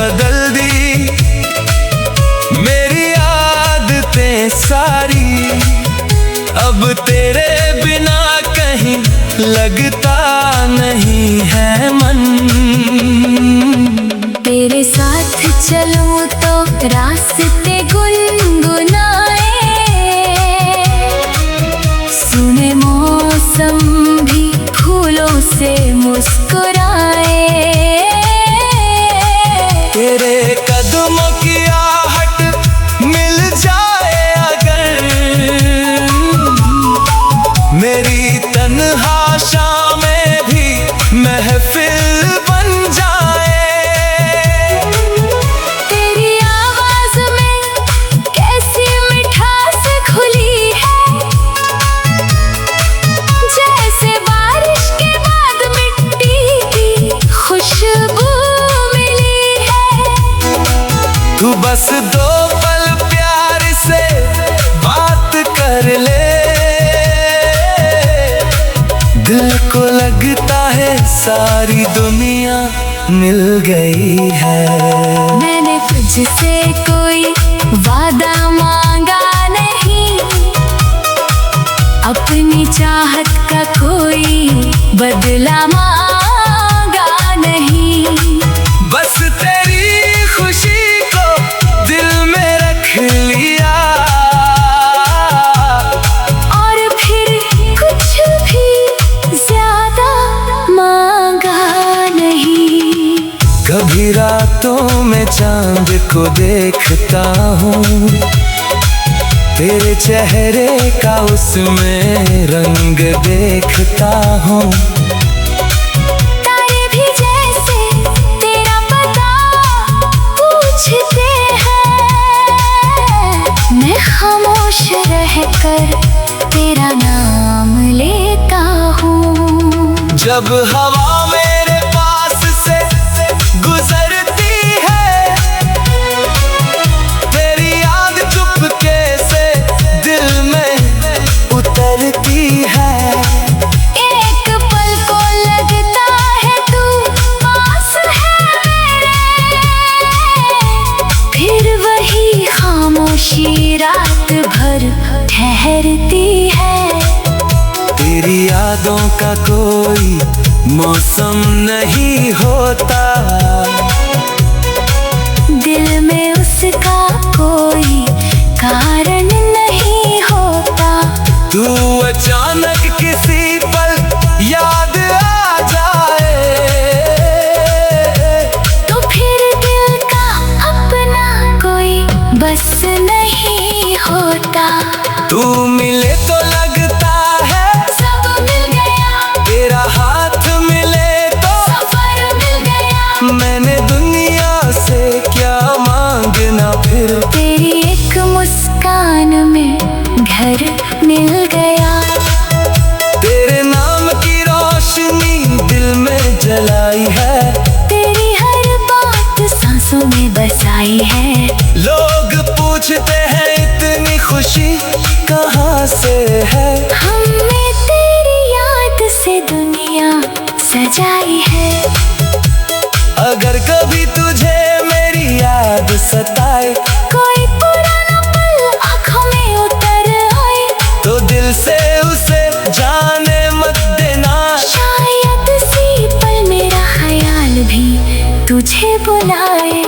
Speaker 1: बदल दी मेरी आदतें सारी। अब तेरे बिना कहीं लगता नहीं है मन।
Speaker 2: तेरे साथ चलूं तो रास्ते गुनगुनाए, सुने मौसम भी फूलों से मुस्कुराए।
Speaker 1: तेरे कदमों की आहट मिल जाए अगर, मेरी तन्हा शामें भी महफिल बन जाए।
Speaker 2: तेरी आवाज में कैसी मिठास घुली है, जैसे बारिश के बाद मिट्टी की खुशबू मिली है।
Speaker 1: तू बस दो पल प्यार से बात कर ले, दिल को लगता है सारी दुनिया मिल गई है।
Speaker 2: मैंने तुझसे कोई वादा मांगा नहीं, अपनी चाहत का कोई बदला मांगा नहीं।
Speaker 1: बस तेरी खुशी को दिल में रख लिया,
Speaker 2: और फिर कुछ भी ज्यादा मांगा नहीं।
Speaker 1: कभी रातों में चांद को देखता हूँ, तेरे चेहरे का उसमें रंग देखता हूँ।
Speaker 2: तारे भी जैसे तेरा पता पूछते हैं, मैं खामोश रहकर तेरा नाम लेता हूँ।
Speaker 1: जब हवा मेरे पास से गुजरती है, तेरी याद चुपके से दिल में उतरती है।
Speaker 2: एक पल को लगता है तू पास है मेरे, फिर वही खामोशी रात भर ठहरती है।
Speaker 1: तेरी यादों का कोई मौसम नहीं होता,
Speaker 2: दिल में उसका कोई कारण नहीं होता।
Speaker 1: तू अचानक किसी पल याद आ जाए,
Speaker 2: तो फिर दिल का अपना कोई बस नहीं होता।
Speaker 1: तू मिले तो लगता है
Speaker 2: सब मिल गया,
Speaker 1: तेरा हाथ मिले तो
Speaker 2: सफर मिल गया।
Speaker 1: मैंने दुनिया से क्या मांगना फिर।
Speaker 2: तेरी एक मुस्कान में घर मिल गया,
Speaker 1: तेरे नाम की रोशनी दिल में जलाई है,
Speaker 2: तेरी हर बात सांसों में बसाई है।
Speaker 1: लोग पूछते हैं इतनी खुशी कहाँ से है,
Speaker 2: हमने तेरी याद से दुनिया सजाई है।
Speaker 1: अगर कभी तुझे मेरी याद सताए,
Speaker 2: कोई पुराना पल आँखों में उतर आए,
Speaker 1: तो दिल से उसे जाने मत देना।
Speaker 2: शायद इसी पल मेरा ख्याल भी तुझे बुलाए।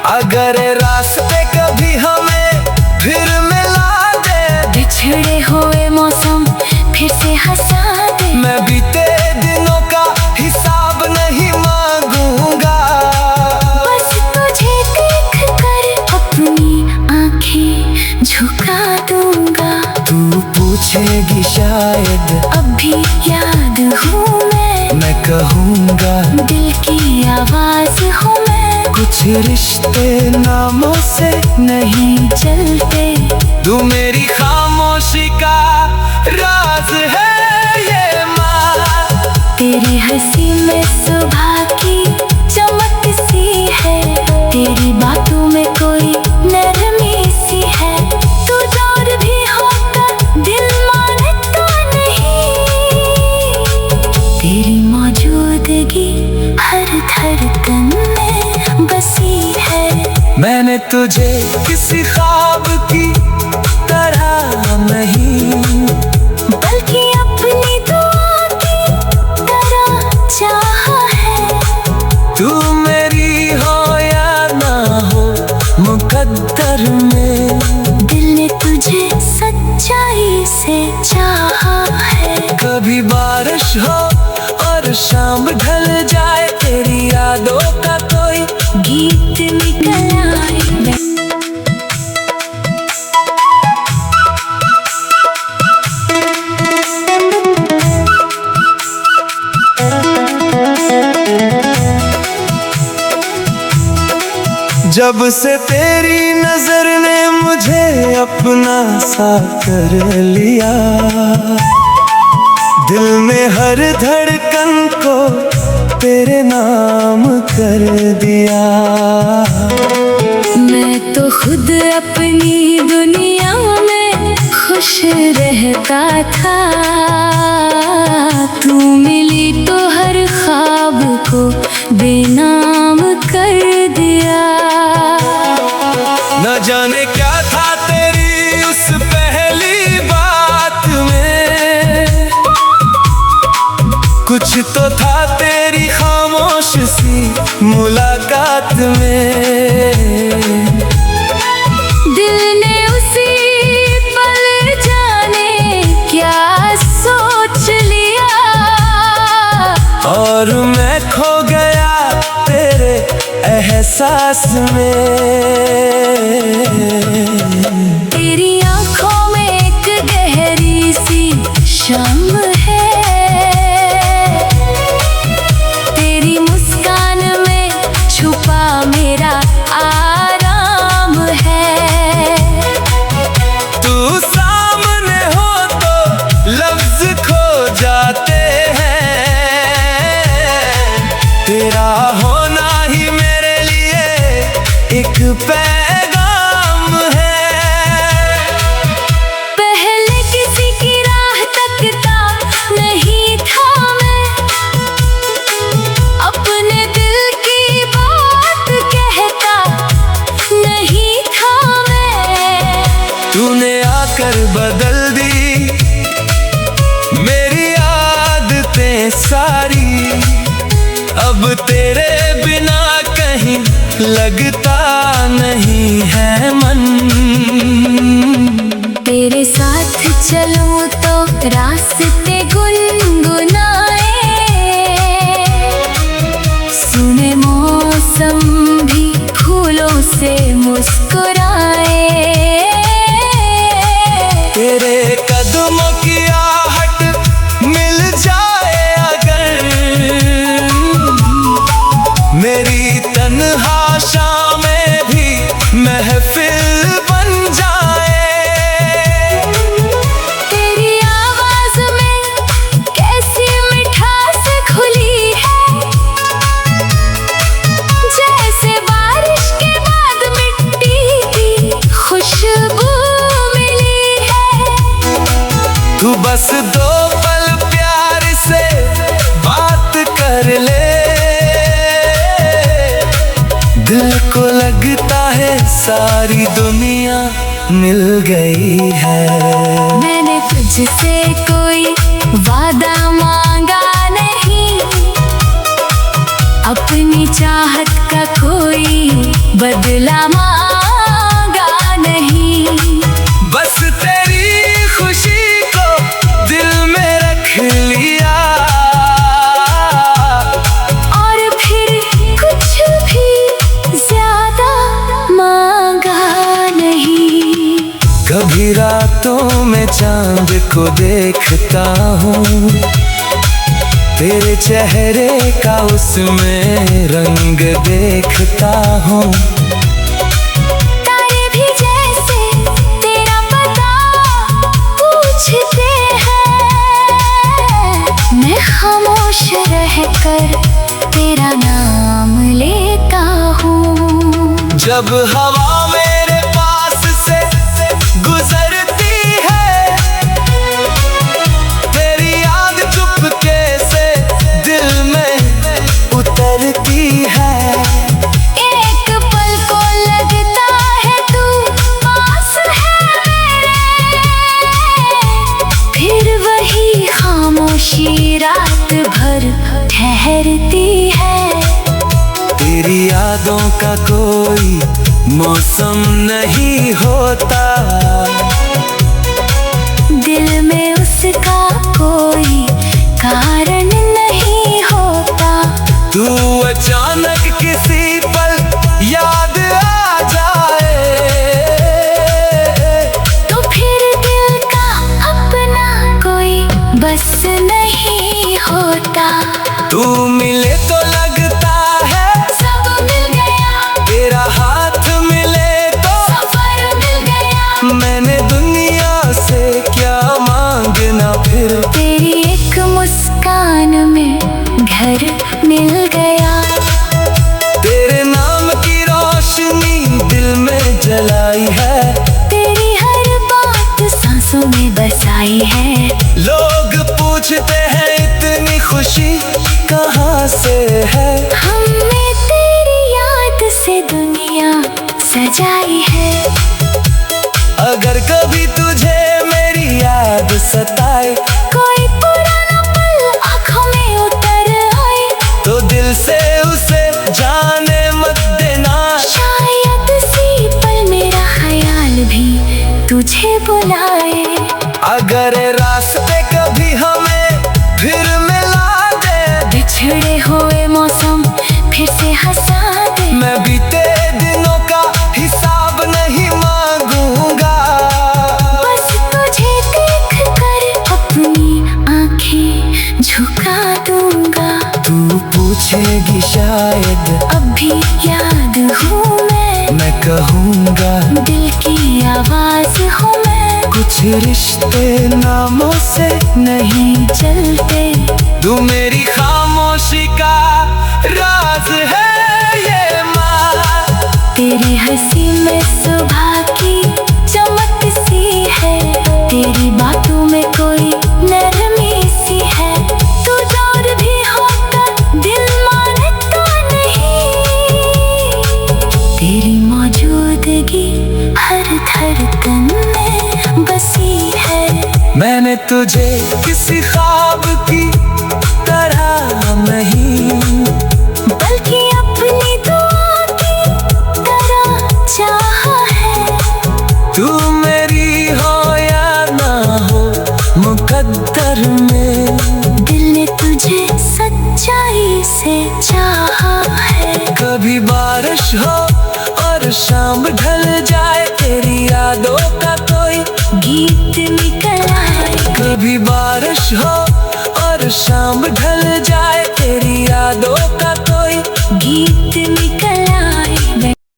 Speaker 1: अगर रास्ते कभी हमें फिर मिला दे,
Speaker 2: बिछड़े हुए मौसम फिर से हंसा दे,
Speaker 1: मैं बीते दिनों का हिसाब नहीं मांगूंगा।
Speaker 2: बस तुझे देख कर अपनी आंखें झुका दूंगा।
Speaker 1: तू पूछेगी शायद
Speaker 2: अब भी याद हूँ
Speaker 1: मैं कहूँगा
Speaker 2: दिल की आवाज हूँ मैं।
Speaker 1: कुछ रिश्ते नामों से
Speaker 2: नहीं चलते,
Speaker 1: तू मेरी खामोशी का राज है ये माँ।
Speaker 2: तेरी हंसी में सुबह की चमक सी है, तेरी बातों में कोई नरमी सी है। तू दूर भी होकर दिल मानता नहीं, तेरी मौजूदगी हर धड़कन में बसी है।
Speaker 1: मैंने तुझे किसी ख्वाब की तरह नहीं,
Speaker 2: बल्कि अपनी दुआ की तरह चाहा है।
Speaker 1: तू मेरी हो या ना हो मुकद्दर में,
Speaker 2: दिल ने तुझे सच्चाई से चाहा है।
Speaker 1: कभी बारिश हो और शाम ढल जाए, तेरी यादों का कोई
Speaker 2: गीत निकल आए।
Speaker 1: जब से तेरी नजर ने मुझे अपना सा कर लिया, दिल में हर धड़कन को तेरे नाम कर दिया।
Speaker 2: मैं तो खुद अपनी दुनिया में खुश रहता था, तू मिली तो हर ख्वाब को बेनाम कर दिया।
Speaker 1: न जाने क्या था तेरी उस पहली बात में, कुछ तो था तेरी खामोश सी मुलाकात में।
Speaker 2: दिल ने उसी पल जाने क्या सोच लिया,
Speaker 1: और मैं खो गया तेरे एहसास में।
Speaker 2: तेरी आंखों में एक गहरी सी शम है, तेरी मुस्कान में छुपा मेरा आराम है।
Speaker 1: तू सामने हो तो लफ्ज खो जाते हैं, तेरा होना ही मेरे लिए एक पैगाम है।
Speaker 2: पहले किसी की राह तकता नहीं था मैं, अपने दिल की बात कहता नहीं था मैं।
Speaker 1: तूने आकर बदल दी मेरी आदतें सारी, अब तेरे बिना कहीं लगता नहीं है मन।
Speaker 2: तेरे साथ चलूं तो रास्ते गुनगुनाए, सुने मौसम भी फूलों से मुस्कुराए।
Speaker 1: तेरे कदमों की आहट मिल जाए अगर, मेरी तन्हा शामें भी महफिल बन जाए।
Speaker 2: तेरी आवाज में कैसी मिठास घुली है, जैसे बारिश के बाद मिट्टी की खुशबू मिली है।
Speaker 1: तू बस दो पल प्यार से बात कर ले, दिल को लगता है सारी दुनिया मिल गई है।
Speaker 2: मैंने तुझसे कोई वादा मांगा नहीं, अपनी चाहत का कोई बदला मांगा नहीं।
Speaker 1: बस तेरी खुशी को दिल में रख लिया,
Speaker 2: और फिर कुछ भी ज्यादा मांगा नहीं।
Speaker 1: कभी रातों में चांद को देखता हूँ, तेरे चेहरे का उसमें रंग देखता हूँ।
Speaker 2: तारे भी जैसे तेरा पता पूछते हैं, मैं खामोश रहकर तेरा नाम लेता हूँ।
Speaker 1: जब हवा मेरे पास से गुजरती है, तेरी याद चुपके से दिल में उतरती है।
Speaker 2: एक पल को लग
Speaker 1: का कोई मौसम नहीं होता,
Speaker 2: दिल में उसका कोई कारण नहीं होता।
Speaker 1: तू अचानक किसी पल याद आ जाए
Speaker 2: तो फिर दिल का अपना कोई बस नहीं होता।
Speaker 1: तू मिले तो लगता है
Speaker 2: सब मिल गया,
Speaker 1: तेरा हाथ मिले तो
Speaker 2: सफर मिल गया।
Speaker 1: मैंने दुनिया से क्या मांगना फिर,
Speaker 2: तेरी एक मुस्कान में घर मिल गया।
Speaker 1: तेरे नाम की रोशनी दिल में जलाई है,
Speaker 2: तेरी हर बात सांसों में बसाई है।
Speaker 1: लोग पूछते हैं इतनी खुशी कहाँ से है,
Speaker 2: हमने तेरी याद से दुनिया सजाई है।
Speaker 1: अगर कभी तुझे मेरी याद सताए,
Speaker 2: कोई पुराना पल आँखों में उतर आए,
Speaker 1: तो दिल से उसे जाने मत देना।
Speaker 2: शायद इसी पल मेरा ख्याल भी तुझे बुलाए।
Speaker 1: अगर रास्ते कभी हमें फिर मिला दे,
Speaker 2: बिछड़े हुए मौसम फिर से हंसा दे।
Speaker 1: मैं बीते दिनों का हिसाब नहीं मांगूंगा,
Speaker 2: बस तुझे देख कर अपनी आंखें झुका दूंगा।
Speaker 1: तू पूछेगी शायद
Speaker 2: अब भी याद हूँ
Speaker 1: मैं कहूँगा
Speaker 2: दिल की आवाज हूँ मैं।
Speaker 1: कुछ रिश्ते नामों से
Speaker 2: नहीं चलते,
Speaker 1: तू मेरी खामोशी का राज है ये माँ।
Speaker 2: तेरी हंसी में सुबह की चमक सी है, तेरी बातों में कोई नरमी सी है। तू दूर भी होकर दिल मानता नहीं, तेरी मौजूदगी हर धड़कन में बसी है।
Speaker 1: मैंने तुझे किसी ख्वाब की तरह नहीं,
Speaker 2: बल्कि अपनी दुआ की तरह चाहा है।
Speaker 1: तू मेरी हो या ना हो मुकद्दर में,
Speaker 2: दिल ने तुझे सच्चाई से चाहा है।
Speaker 1: कभी बारिश हो और शाम ढल जाए, तेरी यादों का कोई
Speaker 2: गीत निकल आए।
Speaker 1: कभी बारिश हो और शाम ढल जाए,